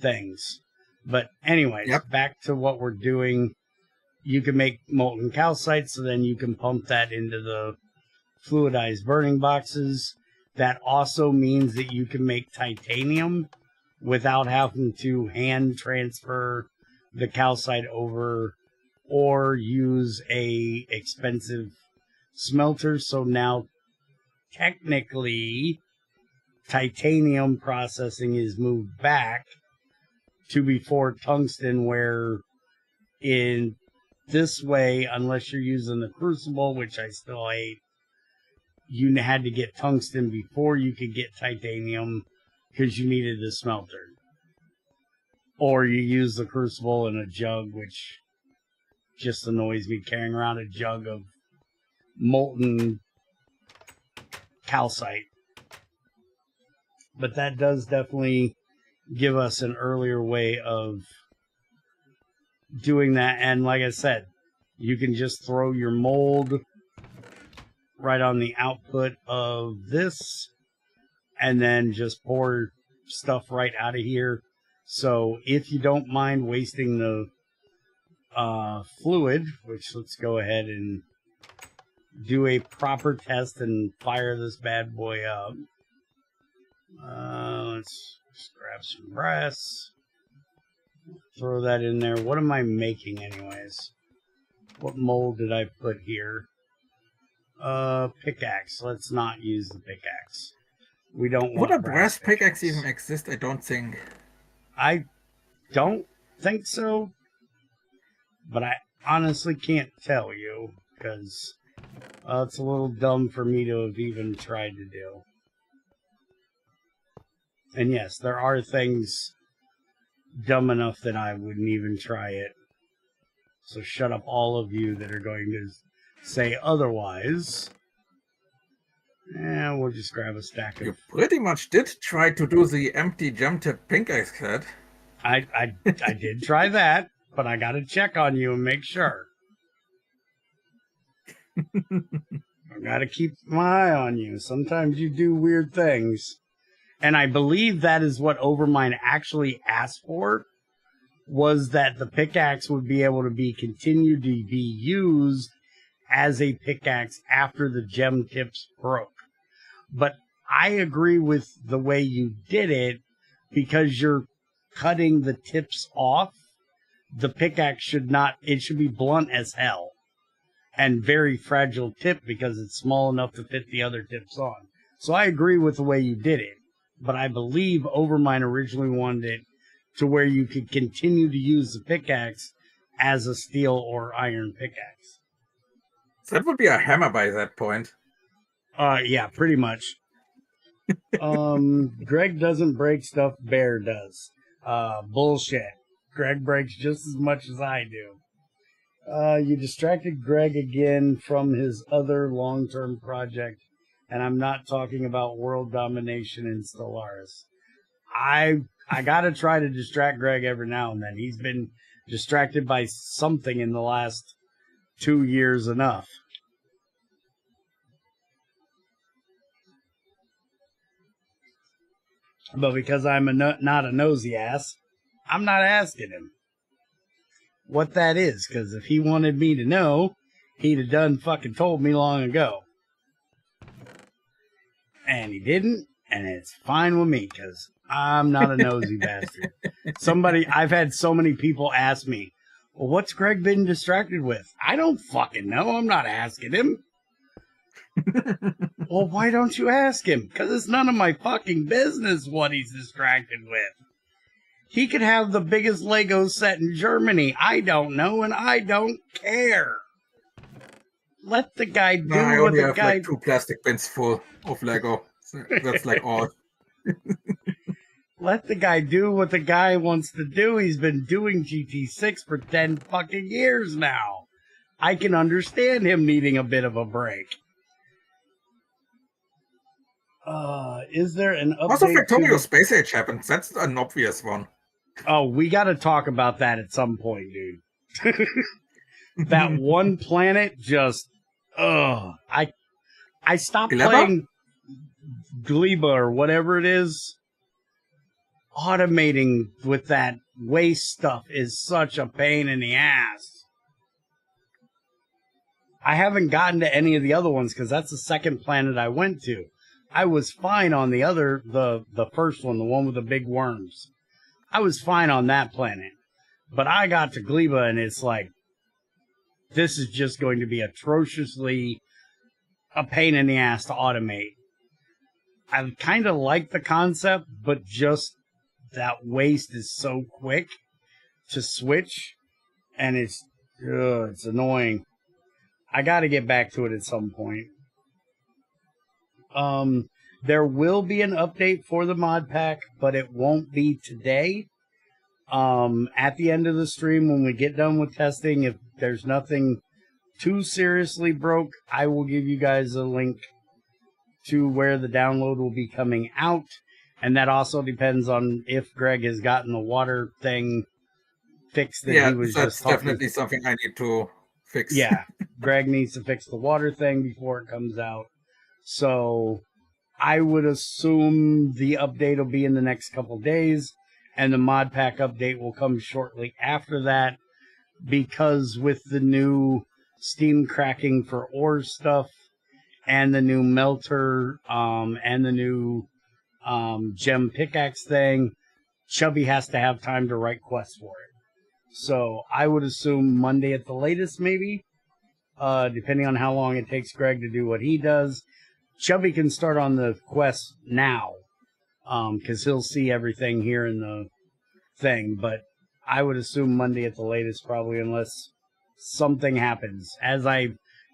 things. But anyways, Back to what we're doing. You can make molten calcite, so then you can pump that into the fluidized burning boxes. That also means that you can make titanium without having to hand transfer the calcite over or use a expensive smelter. So now technically titanium processing is moved back to before tungsten, where in this way, unless you're using the crucible, which I still hate, you had to get tungsten before you could get titanium because you needed the smelter. Or you use the crucible in a jug, which just annoys me, carrying around a jug of molten calcite. But that does definitely give us an earlier way of doing that. And like I said, you can just throw your mold right on the output of this and then just pour stuff right out of here. So if you don't mind wasting the fluid, which let's go ahead and do a proper test and fire this bad boy up. Let's just grab some brass. Throw that in there. What am I making anyways? What mold did I put here? Pickaxe. Let's not use the pickaxe. We don't want. Would a brass pickaxe even exist? I don't think. I don't think so. But I honestly can't tell you, because it's a little dumb for me to have even tried to do. And yes, there are things dumb enough that I wouldn't even try it. So shut up, all of you that are going to say otherwise. And we'll just grab a stack of... You pretty much did try to do the empty gem tip pickaxe head. I did try that, but I gotta check on you and make sure. I gotta keep my eye on you. Sometimes you do weird things. And I believe that is what Overmind actually asked for, was that the pickaxe would be able to be continued to be used as a pickaxe after the gem tips broke. But I agree with the way you did it, because you're cutting the tips off. The pickaxe should not, it should be blunt as hell and very fragile tip because it's small enough to fit the other tips on. So I agree with the way you did it. But I believe Overmind originally wanted it to where you could continue to use the pickaxe as a steel or iron pickaxe. That would be a hammer by that point. Yeah, pretty much. Greg doesn't break stuff, Bear does. Bullshit. Greg breaks just as much as I do. You distracted Greg again from his other long-term project, and I'm not talking about world domination in Stellaris. I gotta try to distract Greg every now and then. He's been distracted by something in the last 2 years enough. But because I'm not a nosy ass, I'm not asking him what that is. Because if he wanted me to know, he'd have done fucking told me long ago. And he didn't, and it's fine with me, because I'm not a nosy bastard. I've had so many people ask me, well, what's Greg been distracted with? I don't fucking know. I'm not asking him. Well, why don't you ask him? Because it's none of my fucking business what he's distracted with. He could have the biggest Lego set in Germany. I don't know, and I don't care. Let the guy do I what only the have guy... like 2 plastic bins full of Lego. That's like all. Let the guy do what the guy wants to do. He's been doing GT6 for 10 fucking years now. I can understand him needing a bit of a break. Is there an update? Also, Factorio Space Age happens. That's an obvious one. Oh, we got to talk about that at some point, dude. That one planet just... I stopped Gleba? playing Gleba or whatever it is. Automating with that waste stuff is such a pain in the ass. I haven't gotten to any of the other ones because that's the second planet I went to. I was fine on the other, the first one, the one with the big worms. I was fine on that planet. But I got to Gleba and it's like, this is just going to be atrociously a pain in the ass to automate. I kind of like the concept, but just that waste is so quick to switch, and it's annoying. I got to get back to it at some point. There will be an update for the mod pack, but it won't be today. At the end of the stream, when we get done with testing, if there's nothing too seriously broke, I will give you guys a link to where the download will be coming out. And that also depends on if Greg has gotten the water thing fixed. Yeah, that's definitely something I need to fix. Yeah, Greg needs to fix the water thing before it comes out. So I would assume the update will be in the next couple days, and the mod pack update will come shortly after that, because with the new steam cracking for ore stuff and the new melter and the new gem pickaxe thing, Chubby has to have time to write quests for it. So I would assume Monday at the latest, maybe, depending on how long it takes Greg to do what he does. Chubby can start on the quest now, because he'll see everything here in the thing. But I would assume Monday at the latest, probably, unless something happens. As I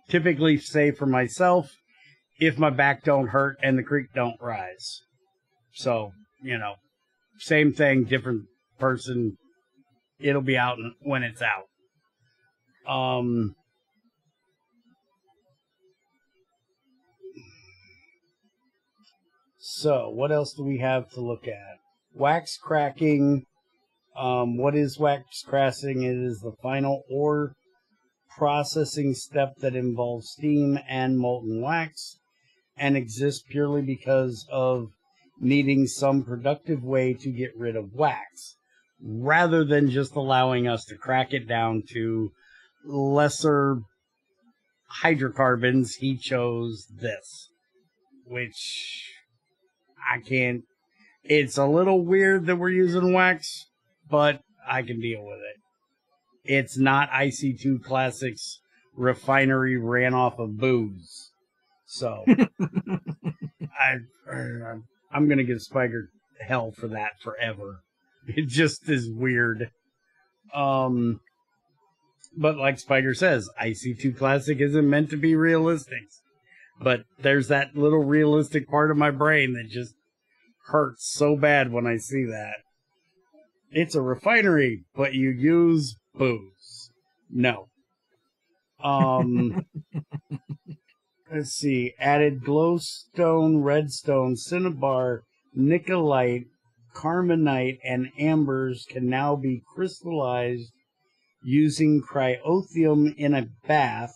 typically say for myself, if my back don't hurt and the creek don't rise. So, same thing, different person. It'll be out when it's out. So, what else do we have to look at? Wax cracking. What is wax cracking? It is the final ore processing step that involves steam and molten wax, and exists purely because of needing some productive way to get rid of wax, rather than just allowing us to crack it down to lesser hydrocarbons. He chose this, which I can't. It's a little weird that we're using wax, but I can deal with it. It's not IC2 Classics refinery ran off of booze. So I'm going to give Spiker hell for that forever. It just is weird. But like Spider says, IC2 Classic isn't meant to be realistic. But there's that little realistic part of my brain that just hurts so bad when I see that. It's a refinery, but you use booze. No. Let's see. Added glowstone, redstone, cinnabar, nickelite, carbonite, and ambers can now be crystallized using cryothium in a bath,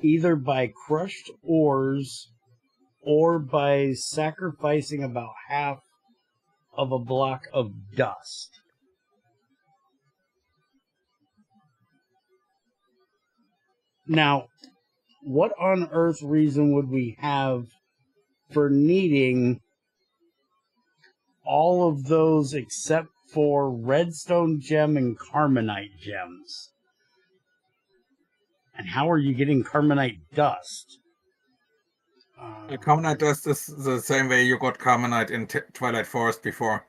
either by crushed ores or by sacrificing about half of a block of dust. Now, what on earth reason would we have for needing all of those except for redstone gem and carbonite gems? And how are you getting carbonite dust? Carbonite dust is the same way you got carbonite in Twilight Forest before.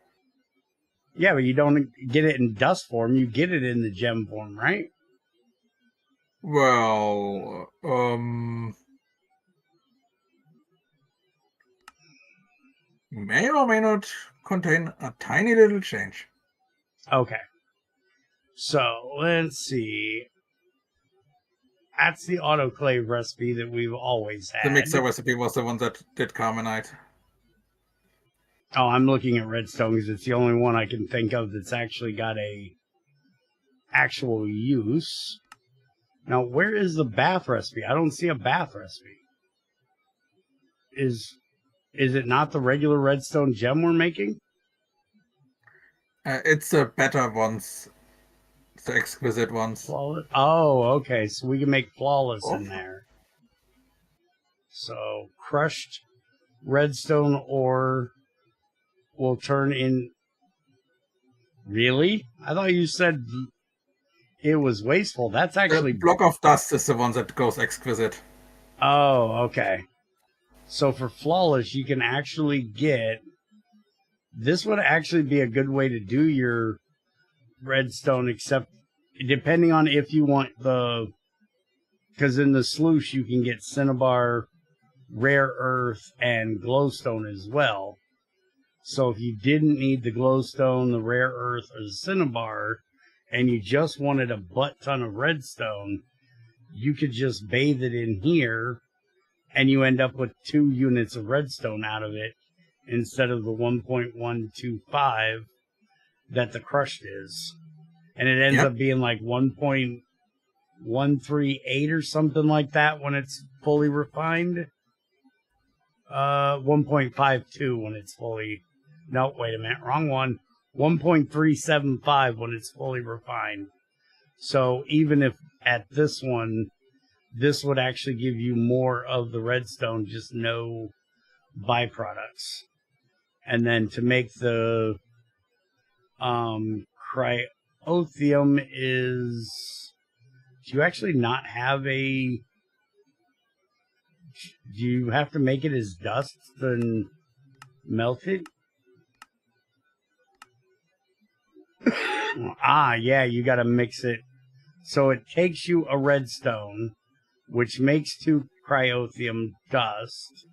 Yeah, but you don't get it in dust form. You get it in the gem form, right? Well, may or may not contain a tiny little change. Okay. So, let's see. That's the autoclave recipe that we've always had. The mixer recipe was the one that did carbonite. Oh, I'm looking at redstone because it's the only one I can think of that's actually got a actual use. Now, where is the bath recipe? I don't see a bath recipe. Is it not the regular redstone gem we're making? It's the better ones. The exquisite ones. Flawless? Oh, okay. So we can make flawless in there. So, crushed redstone ore will turn in... Really? I thought you said it was wasteful. That's actually... The block of dust is the one that goes exquisite. Oh, okay. So for flawless, you can actually get... This would actually be a good way to do your redstone, except depending on if you want the... Because in the sluice, you can get cinnabar, rare earth, and glowstone as well. So if you didn't need the glowstone, the rare earth, or the cinnabar, and you just wanted a butt ton of redstone, you could just bathe it in here, and you end up with 2 units of redstone out of it, instead of the 1.125 that the crushed is. And it ends up being like 1.138 or something like that when it's fully refined. 1.52 when it's fully... No, wait a minute, wrong one. 1.375 when it's fully refined. So even if at this one, this would actually give you more of the redstone, just no byproducts. And then to make the cryothium is... Do you actually not have a... Do you have to make it as dust then melt it? Yeah, you gotta mix it. So it takes you a redstone, which makes 2 cryothium dust,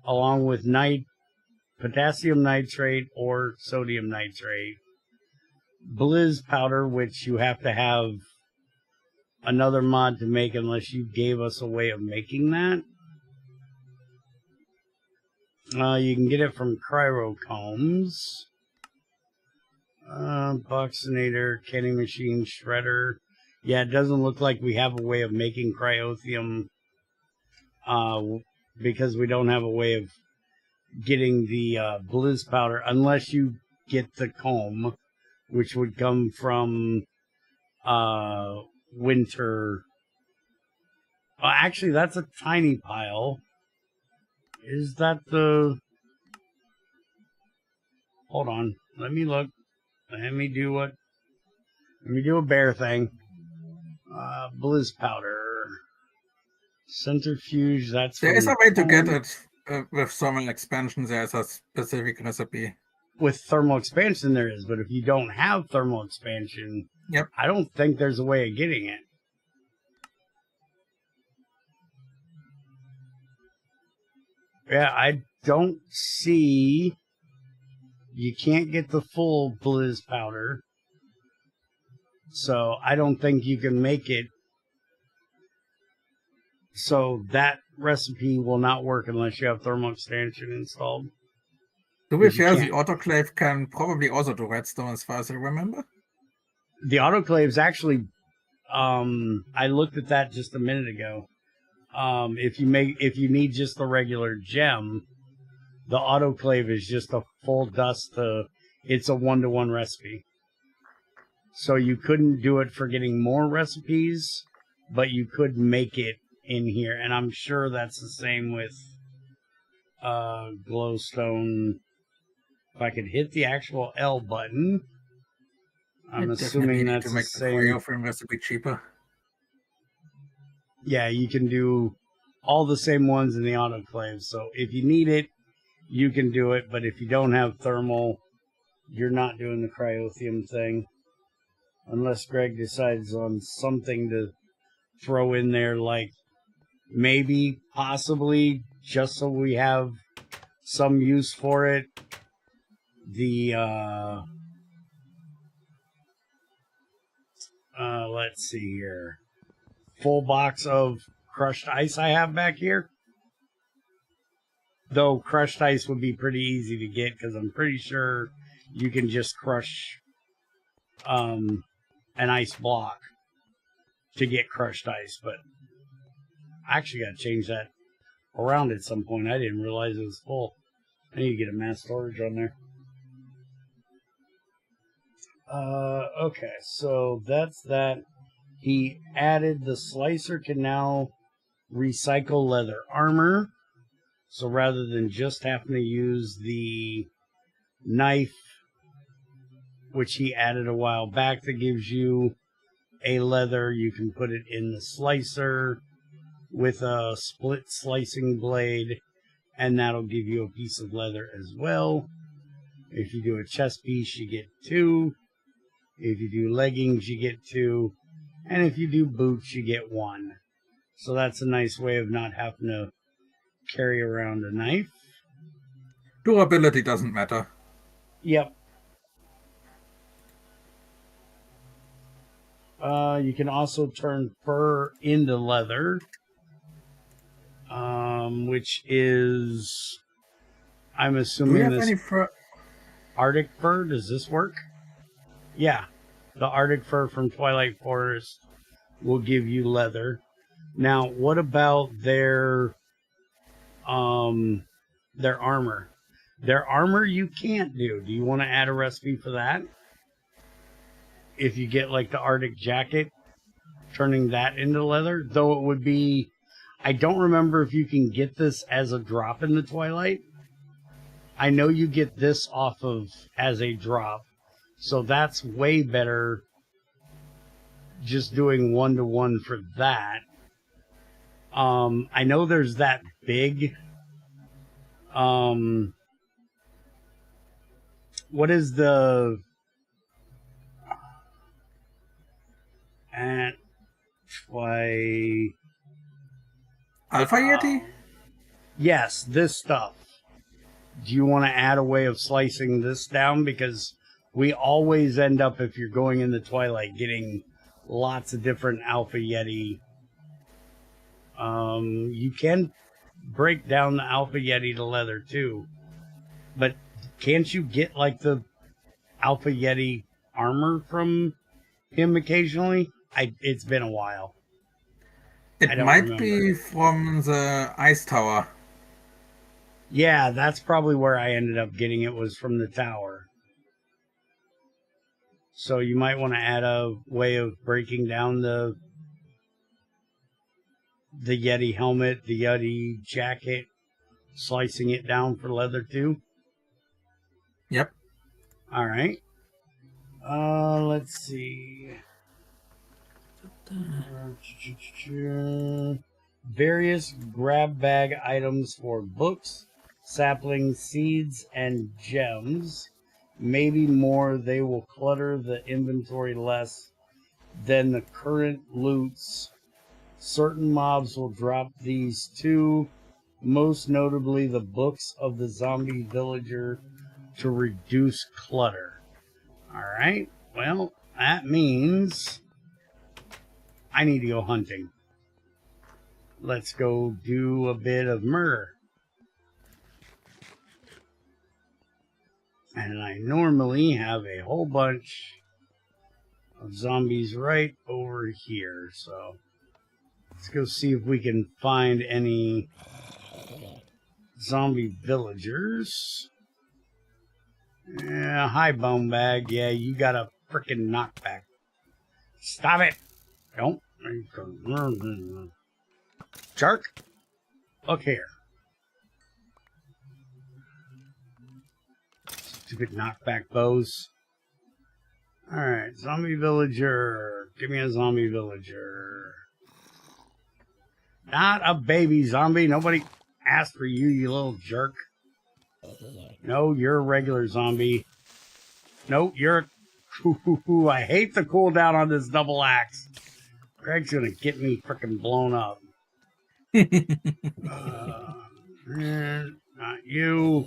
along with potassium nitrate or sodium nitrate, blizz powder, which you have to have another mod to make unless you gave us a way of making that. You can get it from cryocombs. Boxinator, canning machine, shredder. Yeah, it doesn't look like we have a way of making cryothium because we don't have a way of getting the blizz powder unless you get the comb, which would come from winter. Actually, that's a tiny pile. Is that the... Hold on. Let me look. Let me do a bear thing. Blizz powder. Centrifuge, that's... There is a way to get it with thermal expansion. There's a specific recipe. With thermal expansion there is, but if you don't have thermal expansion, Yep. I don't think there's a way of getting it. Yeah, I don't see... You can't get the full Blizz powder. So I don't think you can make it. So that recipe will not work unless you have thermal expansion installed. To be Because you fair, the can't. autoclave can probably also do redstone as far as I remember. The autoclave's actually... I looked at that just a minute ago. If you need just the regular gem, the autoclave is just a full dust. It's a 1-to-1 recipe. So you couldn't do it for getting more recipes, but you could make it in here. And I'm sure that's the same with glowstone. If I could hit the actual L button, I'm assuming that's to the make the same. cryoframe recipe cheaper. Yeah, you can do all the same ones in the autoclave. So if you need it, you can do it. But if you don't have thermal, you're not doing the cryothium thing. Unless Greg decides on something to throw in there, like maybe, possibly, just so we have some use for it, the, let's see here, full box of crushed ice I have back here. Though crushed ice would be pretty easy to get, because I'm pretty sure you can just crush an ice block to get crushed ice, but I actually got to change that around at some point. I didn't realize it was full. I need to get a mass storage on there. Okay, so that's that. He added the slicer can now recycle leather armor. So rather than just having to use the knife, which he added a while back, that gives you a leather, you can put it in the slicer with a split slicing blade, and that'll give you a piece of leather as well. If you do a chest piece, you get 2. If you do leggings, you get 2. And if you do boots, you get 1. So that's a nice way of not having to carry around a knife. Durability doesn't matter. Yep. You can also turn fur into leather, which is, I'm Do we assuming, have this any fur? Arctic fur. Does this work? Yeah, the Arctic fur from Twilight Forest will give you leather. Now, what about their armor? Their armor you can't do. Do you want to add a recipe for that? If you get like the Arctic jacket, turning that into leather, though it would be, I don't remember if you can get this as a drop in the Twilight. I know you get this off of as a drop, so that's way better just doing 1-to-1 for that. I know there's that big, what is the, Alpha Yeti? Yes, this stuff. Do you want to add a way of slicing this down? Because we always end up, if you're going in the Twilight, getting lots of different Alpha Yeti. You can break down the Alpha Yeti to leather too. But can't you get like the Alpha Yeti armor from him occasionally? It's been a while. It might be from the Ice Tower. Yeah, that's probably where I ended up getting it, was from the tower. So you might want to add a way of breaking down the Yeti helmet, the Yeti jacket, slicing it down for leather too. Yep. All right. Let's see. Various grab bag items for books, saplings, seeds, and gems. Maybe more. They will clutter the inventory less than the current loots. Certain mobs will drop these too, most notably the books of the zombie villager to reduce clutter. Alright, well, that means I need to go hunting. Let's go do a bit of murder. And I normally have a whole bunch of zombies right over here, so let's go see if we can find any zombie villagers. Yeah, hi, bone bag. Yeah, you got a frickin' knockback. Stop it! Don't. Jerk! Look here. Stupid knockback bows. Alright, zombie villager. Give me a zombie villager. Not a baby zombie. Nobody asked for you, you little jerk. No, you're a regular zombie. No, you're a... I hate the cooldown on this double axe. Greg's gonna get me frickin' blown up. Not you.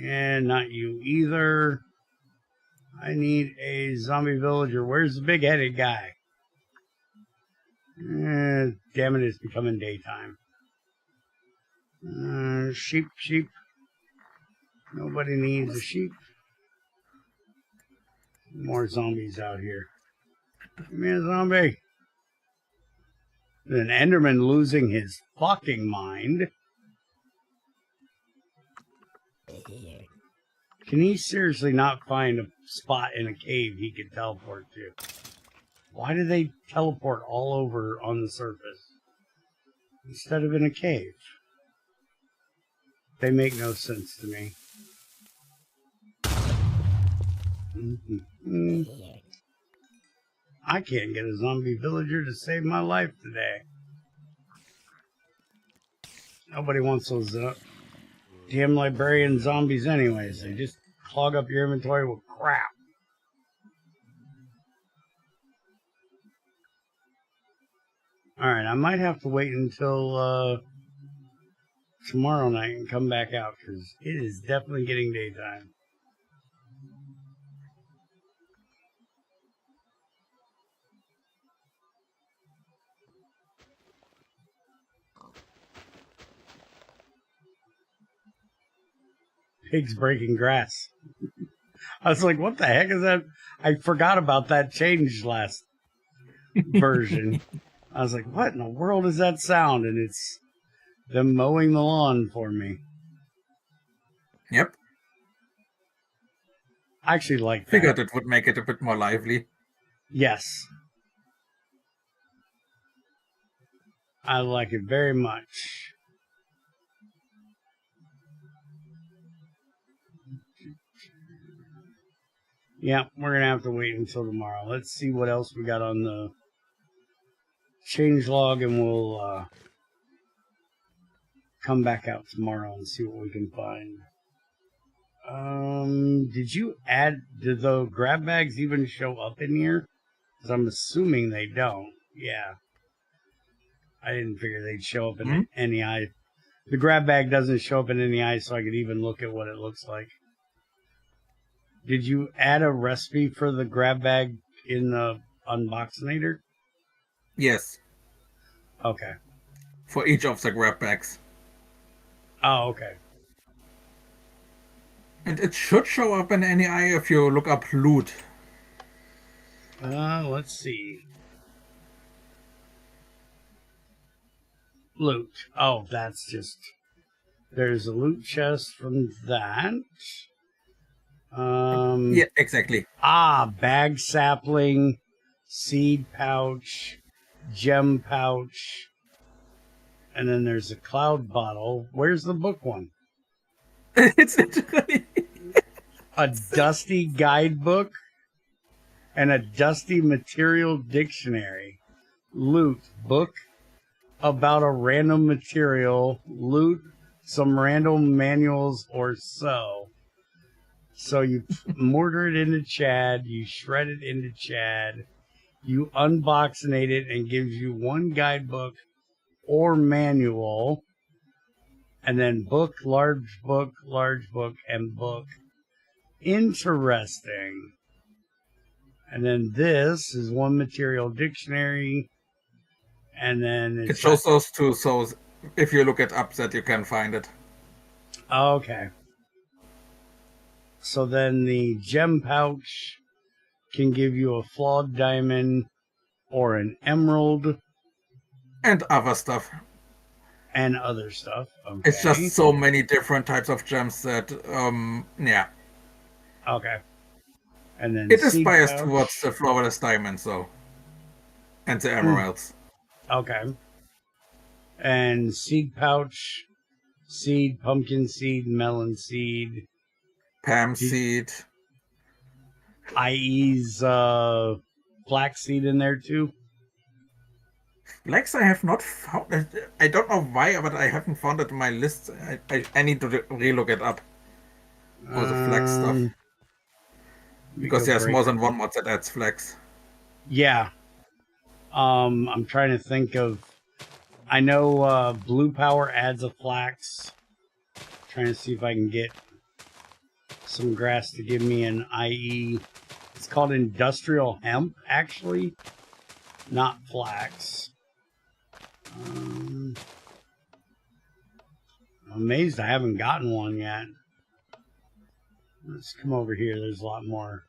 And not you either. I need a zombie villager. Where's the big-headed guy? Damn it, it's becoming daytime. Sheep, sheep. Nobody needs a sheep. More zombies out here. Give me a zombie. An Enderman losing his fucking mind. Can he seriously not find a spot in a cave he could teleport to? Why do they teleport all over on the surface instead of in a cave? They make no sense to me. I can't get a zombie villager to save my life today. Nobody wants those damn librarian zombies anyways. They just clog up your inventory with crap. Alright, I might have to wait until tomorrow night and come back out, because it is definitely getting daytime. Pigs breaking grass. I was like, what the heck is that? I forgot about that change last version. I was like, what in the world is that sound? And it's them mowing the lawn for me. Yep. I actually like that. Figured it would make it a bit more lively. Yes. I like it very much. Yeah, we're going to have to wait until tomorrow. Let's see what else we got on the changelog, and we'll come back out tomorrow and see what we can find. Did the grab bags even show up in here? Because I'm assuming they don't. Yeah. I didn't figure they'd show up in any eye. The grab bag doesn't show up in any eye, so I could even look at what it looks like. Did you add a recipe for the grab bag in the Unboxinator? Yes. Okay. For each of the grab bags. Oh, okay. And it should show up in any eye if you look up loot. Let's see. Loot. Oh, that's just... There's a loot chest from that. Yeah, exactly. Bag sapling, seed pouch, gem pouch, and then there's a cloud bottle. Where's the book one? It's literally a dusty guidebook and a dusty material dictionary. Loot book about a random material. Loot some random manuals or so. So you mortar it into Chad, you shred it into Chad, You unboxinate it and gives you one guidebook or manual, and then book, large book, and book. Interesting. And then this is one material dictionary, and then It shows those two, so if you look it up, that you can find it. Okay. So then the gem pouch can give you a flawed diamond or an emerald. And other stuff. And other stuff. Okay. It's just so many different types of gems that, yeah. Okay. And then it is biased towards the flawless diamonds, though. And the emeralds. Okay. And seed pouch, seed, pumpkin seed, melon seed. Pam seed. IE's flax seed in there, too. Flax I have not found. I don't know why, but I haven't found it in my list. I need to relook it up. All the flax stuff. Because there's more than one mod that adds flax. Yeah. I'm trying to think of... I know Blue Power adds a flax. Trying to see if I can get some grass to give me an IE. It's called Industrial Hemp, actually. Not flax. I'm amazed I haven't gotten one yet. Let's come over here. There's a lot more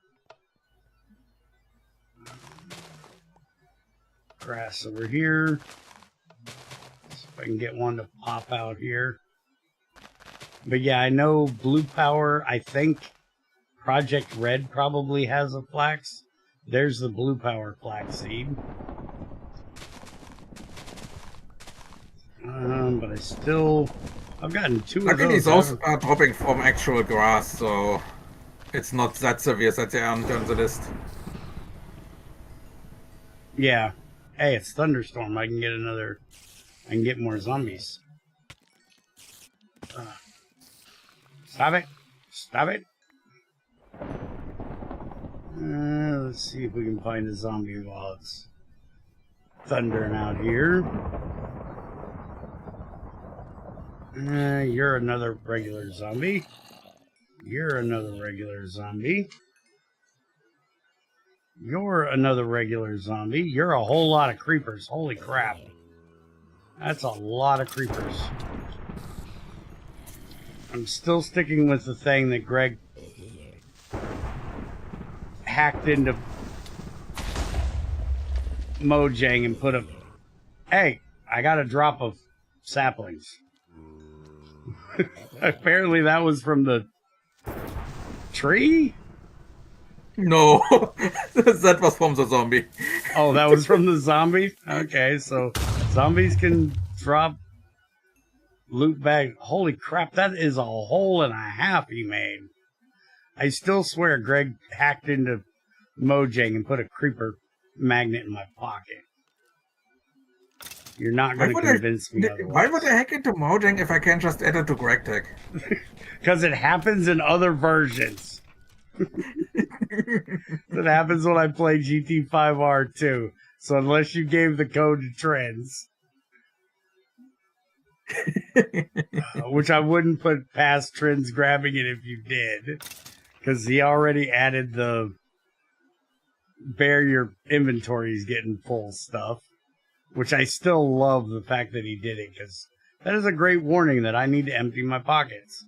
grass over here. See if I can get one to pop out here. But yeah, I know Blue Power, I think Project Red probably has a flax. There's the Blue Power flax seed. But I've gotten two of those. Luckily, those are dropping from actual grass, so it's not that severe that they aren't on the list. Yeah. Hey, it's Thunderstorm. I can get more zombies. Stop it. Stop it. Let's see if we can find a zombie while it's thundering out here. You're another regular zombie. You're another regular zombie. You're another regular zombie. You're a whole lot of creepers. Holy crap. That's a lot of creepers. I'm still sticking with the thing that Greg hacked into Mojang and put a... Hey, I got a drop of saplings. Apparently that was from the tree? No, that was from the zombie. Oh, that was from the zombie? Okay, so zombies can drop loot bag. Holy crap, that is a hole and a half he made. I still swear Greg hacked into Mojang and put a creeper magnet in my pocket. You're not going to convince me otherwise. Why would I hack into Mojang if I can just add it to GregTech? Because it happens in other versions. It happens when I play GT5R2. So unless you gave the code to Trends, which I wouldn't put past Trends grabbing it if you did, because he already added the bear your inventory is getting full stuff. Which I still love the fact that he did it, because that is a great warning that I need to empty my pockets.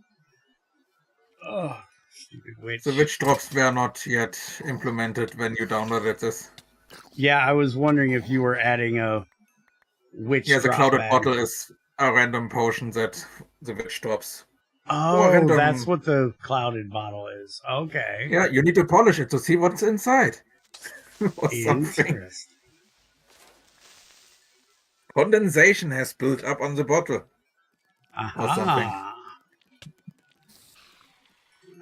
Oh, stupid witch. The witch drops were not yet implemented when you downloaded this. Yeah, I was wondering if you were adding a witch drop. Yeah, the clouded bag. bottle is a random potion that the witch drops. Oh, that's what the clouded bottle is. Okay. Yeah, you need to polish it to see what's inside. Or something. Interesting. Condensation has built up on the bottle. Or something.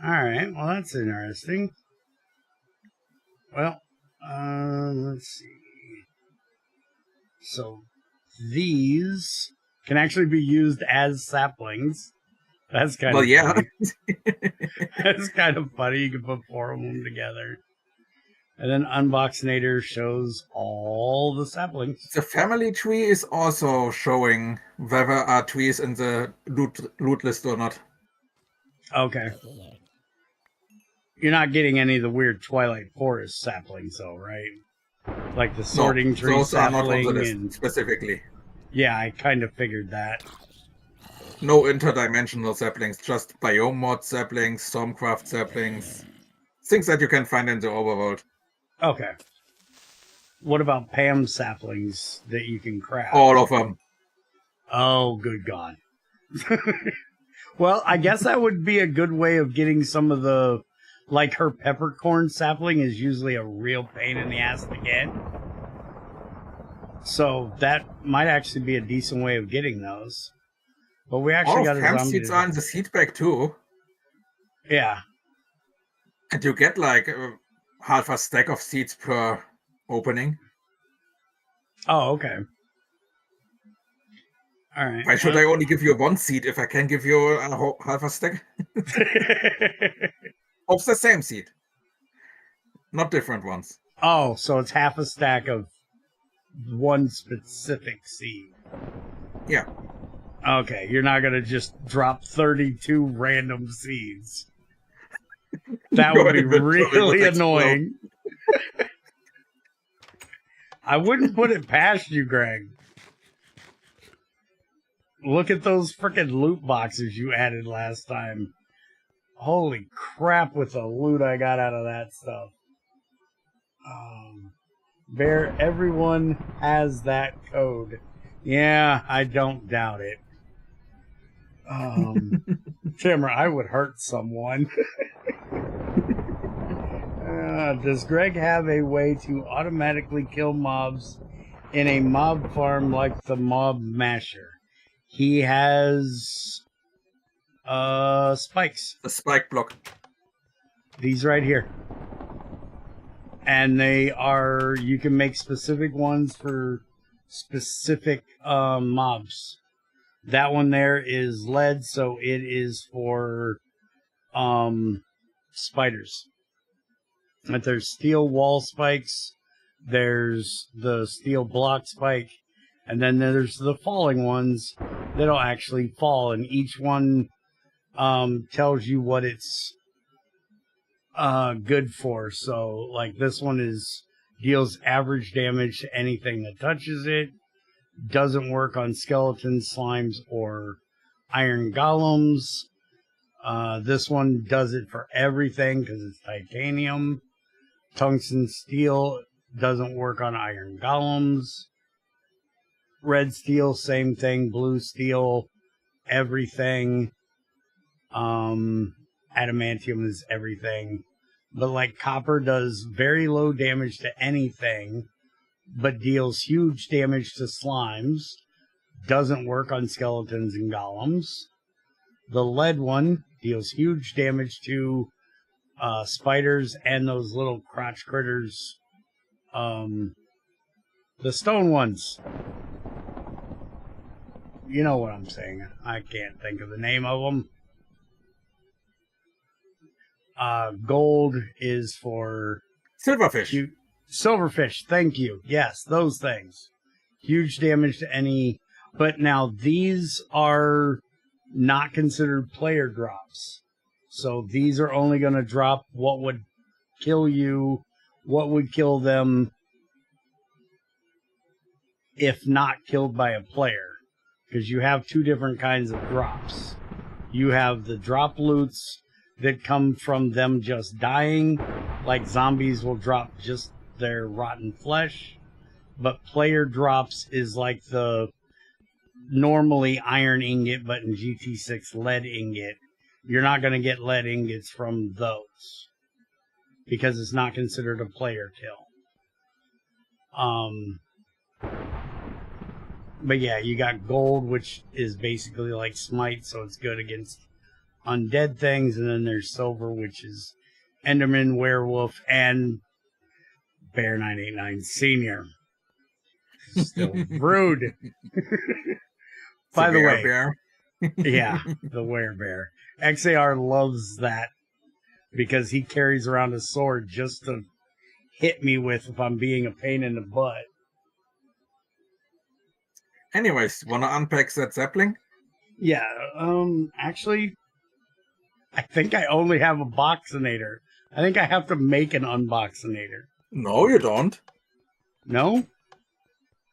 Alright, well that's interesting. Well, let's see. So, these can actually be used as saplings. That's kind of funny. That's kind of funny. You can put 4 of them together. And then Unboxinator shows all the saplings. The family tree is also showing whether are trees in the loot list or not. Okay. You're not getting any of the weird Twilight Forest saplings, though, right? Like the sorting tree those sapling. are not on the list and specifically. yeah, I kind of figured that. No interdimensional saplings, just biome mod saplings, Stormcraft saplings, things that you can find in the overworld. Okay. What about Pam saplings that you can craft? All of them. Oh, good God. Well, I guess that would be a good way of getting some of the, like her peppercorn sapling is usually a real pain in the ass to get. So that might actually be a decent way of getting those. But we actually All got of a Pam zombie. seeds are in the seed bag too. Yeah. And you get like half a stack of seeds per opening. Oh, okay. All right. Why should I only give you one seed if I can give you half a stack? Of the same seed. Not different ones. Oh, so it's half a stack of one specific seed. Yeah. Okay, you're not going to just drop 32 random seeds. That would be really annoying. I wouldn't put it past you, Greg. Look at those frickin' loot boxes you added last time. Holy crap with the loot I got out of that stuff. Bear, everyone has that code. Yeah, I don't doubt it. Timmer, I would hurt someone. Does Greg have a way to automatically kill mobs in a mob farm like the Mob Masher? He has spikes. The spike block. These right here. And they are, you can make specific ones for specific mobs. That one there is lead, so it is for spiders. But there's steel wall spikes, there's the steel block spike, and then there's the falling ones that'll actually fall, and each one tells you what it's good for. So, like this one deals average damage to anything that touches it. Doesn't work on skeletons, slimes, or iron golems. This one does it for everything because it's titanium. Tungsten steel doesn't work on iron golems. Red steel, same thing. Blue steel, everything. Adamantium is everything. But like copper does very low damage to anything, but deals huge damage to slimes. Doesn't work on skeletons and golems. The lead one deals huge damage to spiders and those little crotch critters. The stone ones. You know what I'm saying. I can't think of the name of them. Gold is for Silverfish. Silverfish, thank you. Yes, those things. Huge damage to any. But now these are not considered player drops. So these are only going to drop what would kill you, what would kill them if not killed by a player. Because you have two different kinds of drops. You have the drop loots that come from them just dying, like zombies will drop just their rotten flesh. But player drops is like the normally iron ingot, but in GT6 lead ingot. You're not going to get lead ingots from those because it's not considered a player kill. But yeah, you got gold, which is basically like smite, so it's good against undead things, and then there's silver, which is Enderman, Werewolf, and Bear 989 Senior. Still rude. By the way, bear. Yeah, the werebear. XAR loves that because he carries around a sword just to hit me with if I'm being a pain in the butt. Anyways, wanna unpack that sapling? Yeah, actually, I think I only have a boxinator. I think I have to make an unboxinator. No, you don't. No?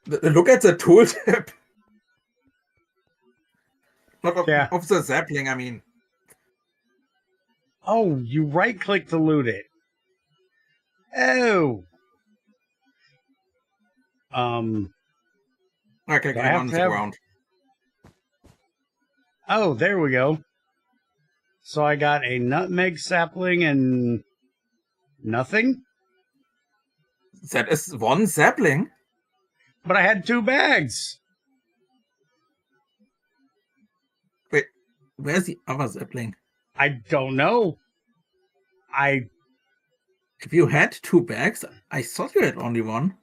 Look at the tooltip. Not Yeah. of the sapling, I mean. Oh, you right-click to loot it. Oh. Okay, Do I I'm have on to the have- ground. Oh, there we go. So I got a nutmeg sapling and nothing? That is one sapling. But I had 2 bags. Wait, where's the other sapling? I don't know. If you had 2 bags, I thought you had only one.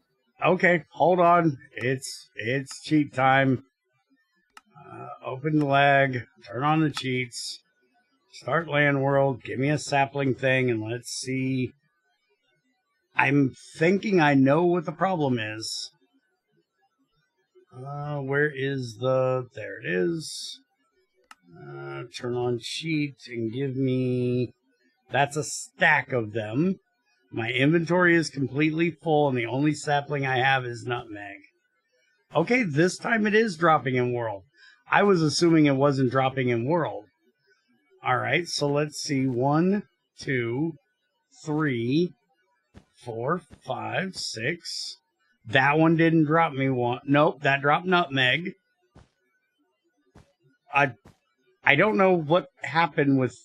Okay, hold on. It's cheat time. Open the lag, turn on the cheats, start land world, give me a sapling thing, and let's see. I'm thinking I know what the problem is. Where is there it is. Turn on cheat and give me, that's a stack of them. My inventory is completely full and the only sapling I have is nutmeg. Okay, this time it is dropping in world. I was assuming it wasn't dropping in world. Alright, so let's see. 1, 2, 3, 4, 5, 6. That one didn't drop me one. Nope, that dropped nutmeg. I don't know what happened with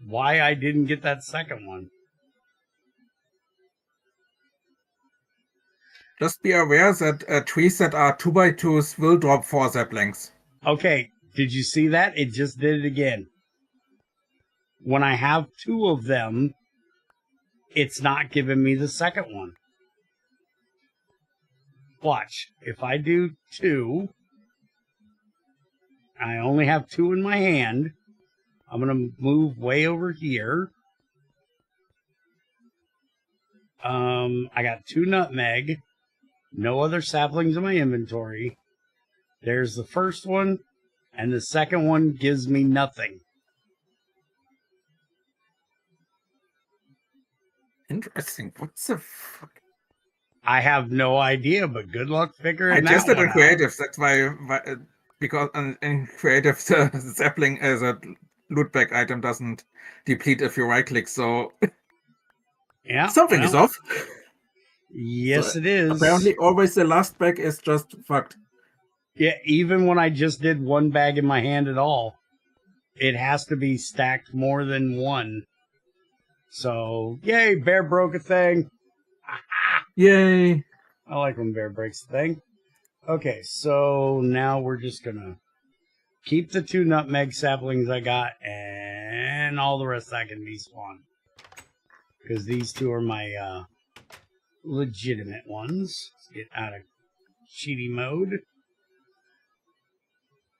why I didn't get that second one. Just be aware that trees that are 2x2s will drop 4 saplings. Okay, did you see that? It just did it again. When I have 2 of them, it's not giving me the second one. Watch. If I do 2, I only have 2 in my hand. I'm going to move way over here. I got 2 nutmeg. No other saplings in my inventory. There's the first one, and the second one gives me nothing. Interesting. What the fuck? I have no idea, but good luck figuring I that just did one in out. creative. That's why because in creative the sapling as a loot bag item doesn't deplete if you right click. So Yeah, something is well, off. Yes, So it is. Apparently, always the last bag is just fucked. Yeah, even when I just did 1 bag in my hand at all, it has to be stacked more than 1. So, yay, Bear broke a thing. Yay! I like when Bear breaks a thing. Okay, so now we're just gonna keep the 2 nutmeg saplings I got, and all the rest I can despawn. Because these 2 are my legitimate ones. Let's get out of cheaty mode.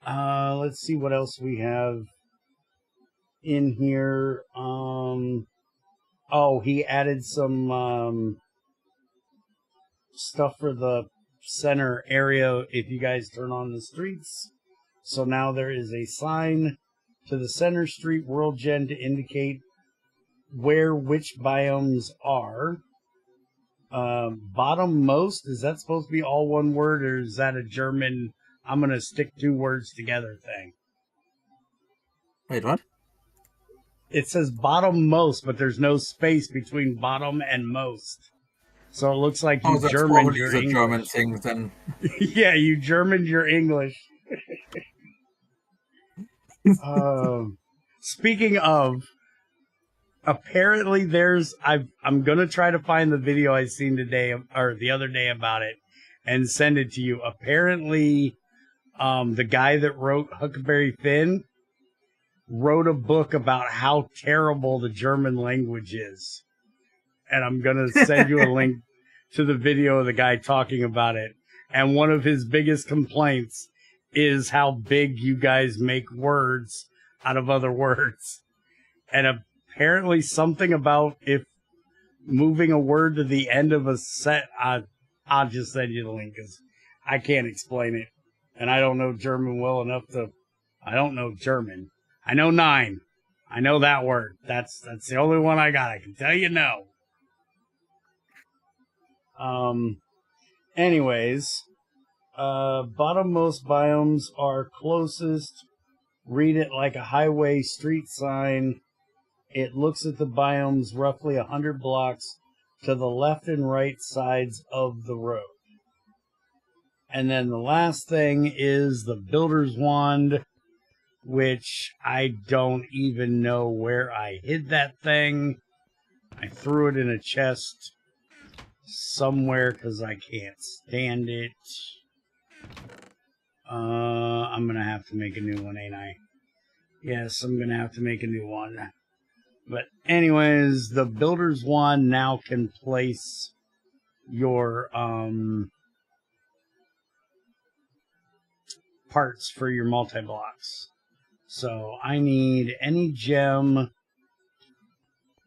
Let's see what else we have in here. Oh, he added some stuff for the center area if you guys turn on the streets. So now there is a sign to the center street world gen to indicate where which biomes are. Bottommost, is that supposed to be all one word, or is that a German, I'm going to stick 2 words together thing? Wait, what? It says bottommost, but there's no space between bottom and most. So it looks like you That's Germaned probably your the English. German thing then. Yeah, you Germaned your English. Speaking of, apparently I'm going to try to find the video I seen today, or the other day about it, and send it to you. Apparently, the guy that wrote Huckleberry Finn wrote a book about how terrible the German language is. And I'm going to send you a link to the video of the guy talking about it. And one of his biggest complaints is how big you guys make words out of other words. And apparently something about if moving a word to the end of a set. I'll just send you the link because I can't explain it. And I don't know German well enough to... I don't know German. I know 9. I know that word. That's the only one I got. I can tell you no. Anyways, bottommost biomes are closest. Read it like a highway street sign. It looks at the biomes roughly 100 blocks to the left and right sides of the road. And then the last thing is the Builder's Wand, which I don't even know where I hid that thing. I threw it in a chest somewhere because I can't stand it. I'm going to have to make a new one, ain't I? Yes, I'm going to have to make a new one. But anyways, the Builder's Wand now can place your parts for your multi-blocks. So I need any gem.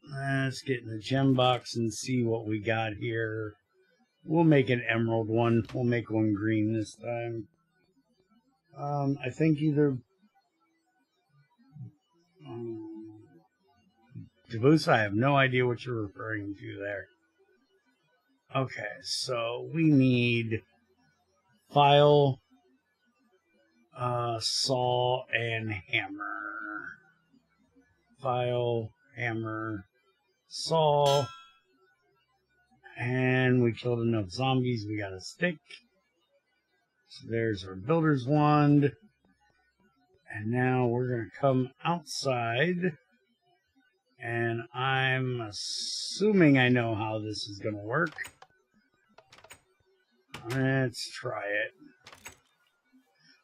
Let's get in the gem box and see what we got here. We'll make an emerald one. We'll make one green this time. I think either... Jabusa, I have no idea what you're referring to there. Okay, so we need file, saw, and hammer. File, hammer, saw. And we killed enough zombies. We got a stick. So there's our Builder's Wand. And now we're going to come outside. And I'm assuming I know how this is going to work. Let's try it.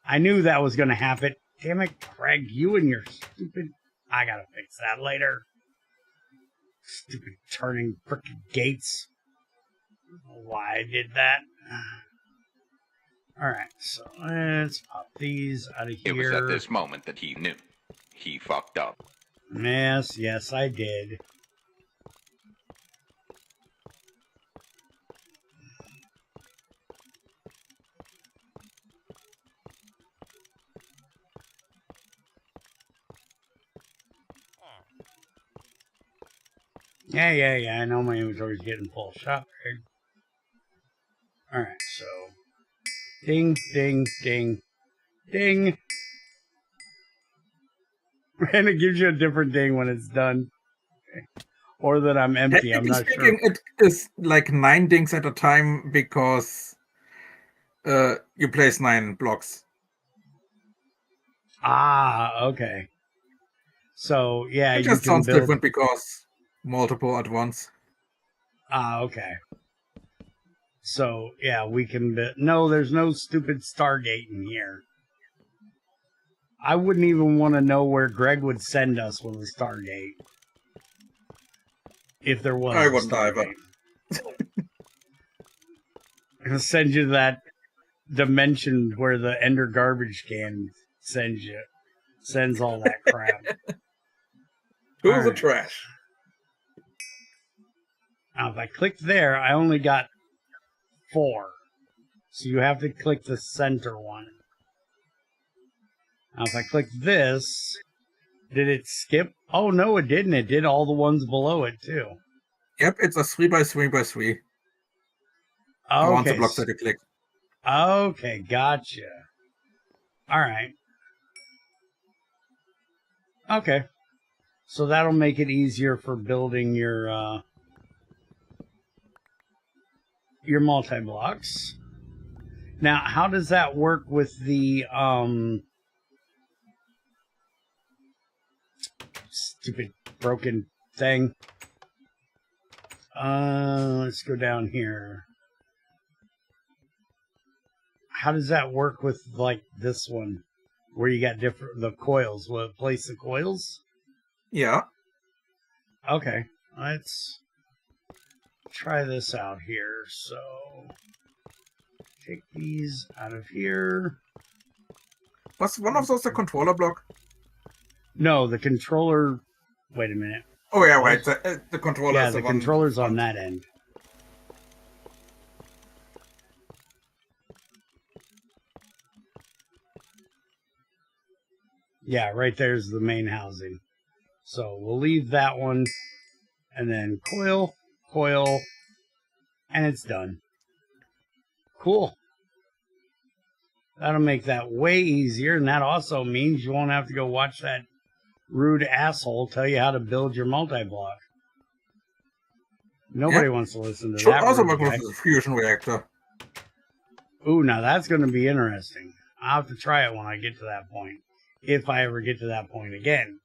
I knew that was going to happen. Damn it, Craig, you and your stupid... I got to fix that later. Stupid turning frickin' gates. I don't know why I did that. Alright, so let's pop these out of here. It was at this moment that he knew. He fucked up. Yes, I did. Yeah, I know my inventory's getting full. Shop, Craig. Alright, so... Ding, ding, ding, ding. And it gives you a different ding when it's done. Okay. Or that I'm empty, I'm not sure. It is like 9 dings at a time because you place 9 blocks. Ah, okay. So, yeah, It you just can sounds build... different because multiple at once. Ah, okay. So, yeah, we can... No, there's no stupid Stargate in here. I wouldn't even want to know where Greg would send us with a Stargate. If there was I a wouldn't either. He'll send you that dimension where the Ender garbage can sends you. Sends all that crap. Who's the trash? Now, if I click there, I only got 4. So you have to click the center one. Now, if I click this, did it skip? Oh, no, it didn't. It did all the ones below it, too. Yep, it's a 3x3x3. The ones the blocks that you click. Okay, gotcha. All right. Okay. So that'll make it easier for building your multi-blocks. Now, how does that work with the stupid broken thing? Let's go down here. How does that work with like this one, where you got the coils? Will it place the coils? Yeah. Okay, let's try this out here. So take these out of here. Was one of those a controller block? No, the controller... Wait a minute. Oh yeah, right. The controller Yeah, is the one controller's on front. that end. Yeah, right there's the main housing. So we'll leave that one, and then coil, coil, and it's done. Cool. That'll make that way easier, and that also means you won't have to go watch that rude asshole tell you how to build your multi-block. Nobody wants to listen to Should that also rude work guy. with the fusion reactor. Ooh, now that's going to be interesting. I'll have to try it when I get to that point. If I ever get to that point again.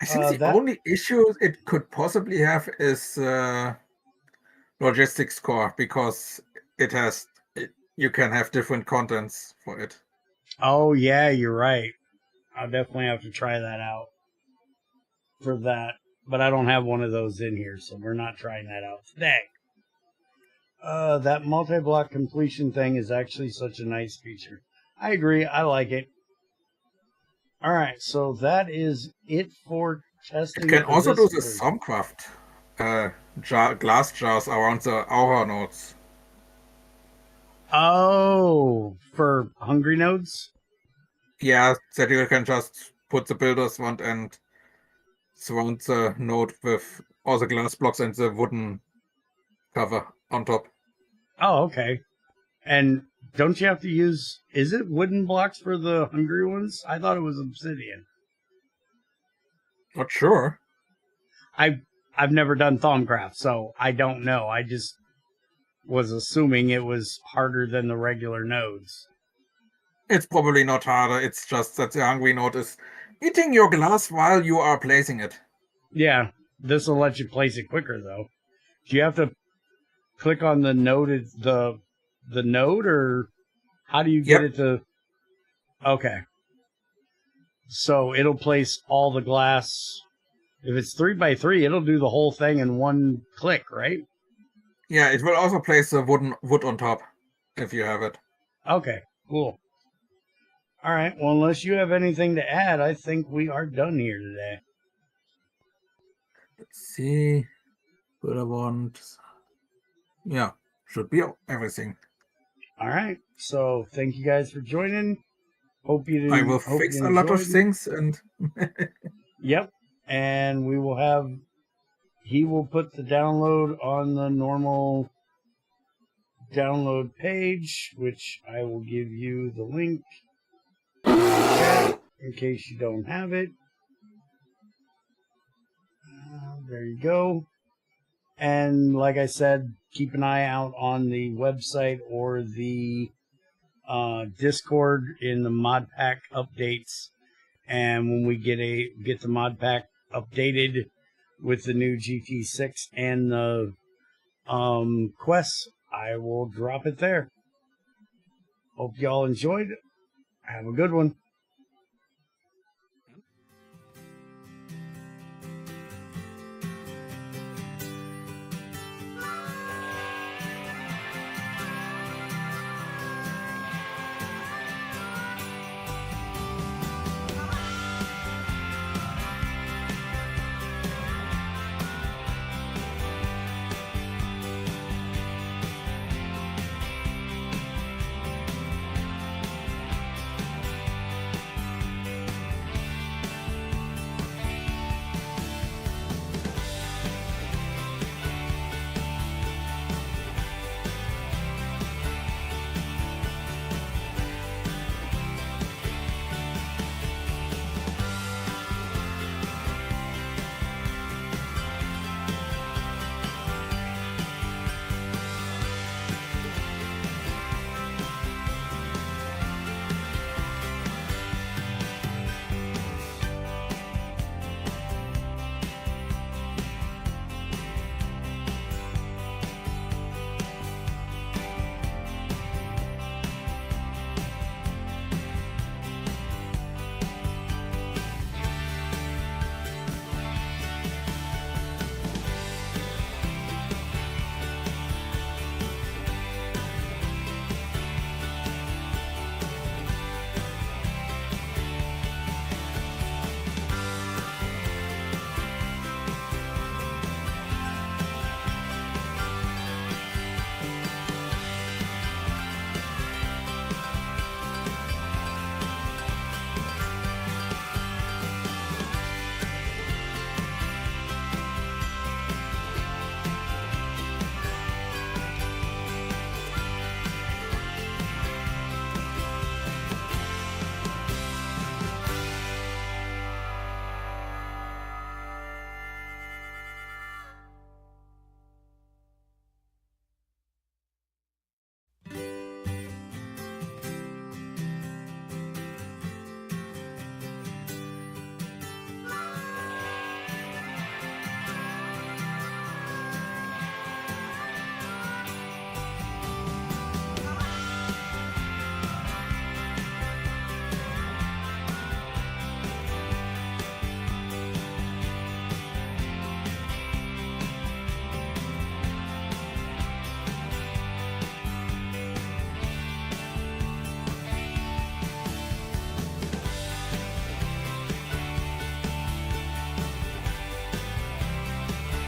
I think the only issue it could possibly have is logistics core, because you can have different contents for it. Oh, yeah, you're right. I'll definitely have to try that out for that. But I don't have one of those in here, so we're not trying that out today. That multi-block completion thing is actually such a nice feature. I agree. I like it. All right, so that is it for testing. It can for also this do the version. Thermcraft glass jars around the aura nodes. Oh, for hungry nodes? Yeah, that you can just put the builder's wand and surround the node with all the glass blocks and the wooden cover on top. Oh, okay. And don't you have to use... Is it wooden blocks for the hungry ones? I thought it was obsidian. Not sure. I've never done Thermcraft, so I don't know. I just was assuming it was harder than the regular nodes. It's probably not harder. It's just that the hungry node is eating your glass while you are placing it. Yeah, this will let you place it quicker, though. Do you have to click on the node, the node, or how do you get it to... Okay. So it'll place all the glass... If it's 3x3, it'll do the whole thing in one click, right? Yeah, it will also place the wood on top, if you have it. Okay, cool. All right, well, unless you have anything to add, I think we are done here today. Let's see. What I want. Yeah, should be everything. All right, so thank you guys for joining. Hope you I will fix a lot of things and... Yep, and we will have... He will put the download on the normal download page, which I will give you the link in the chat in case you don't have it. There you go. And like I said, keep an eye out on the website or the Discord in the mod pack updates. And when we get the mod pack updated with the new GT6 and the quests, I will drop it there. Hope y'all enjoyed. Have a good one.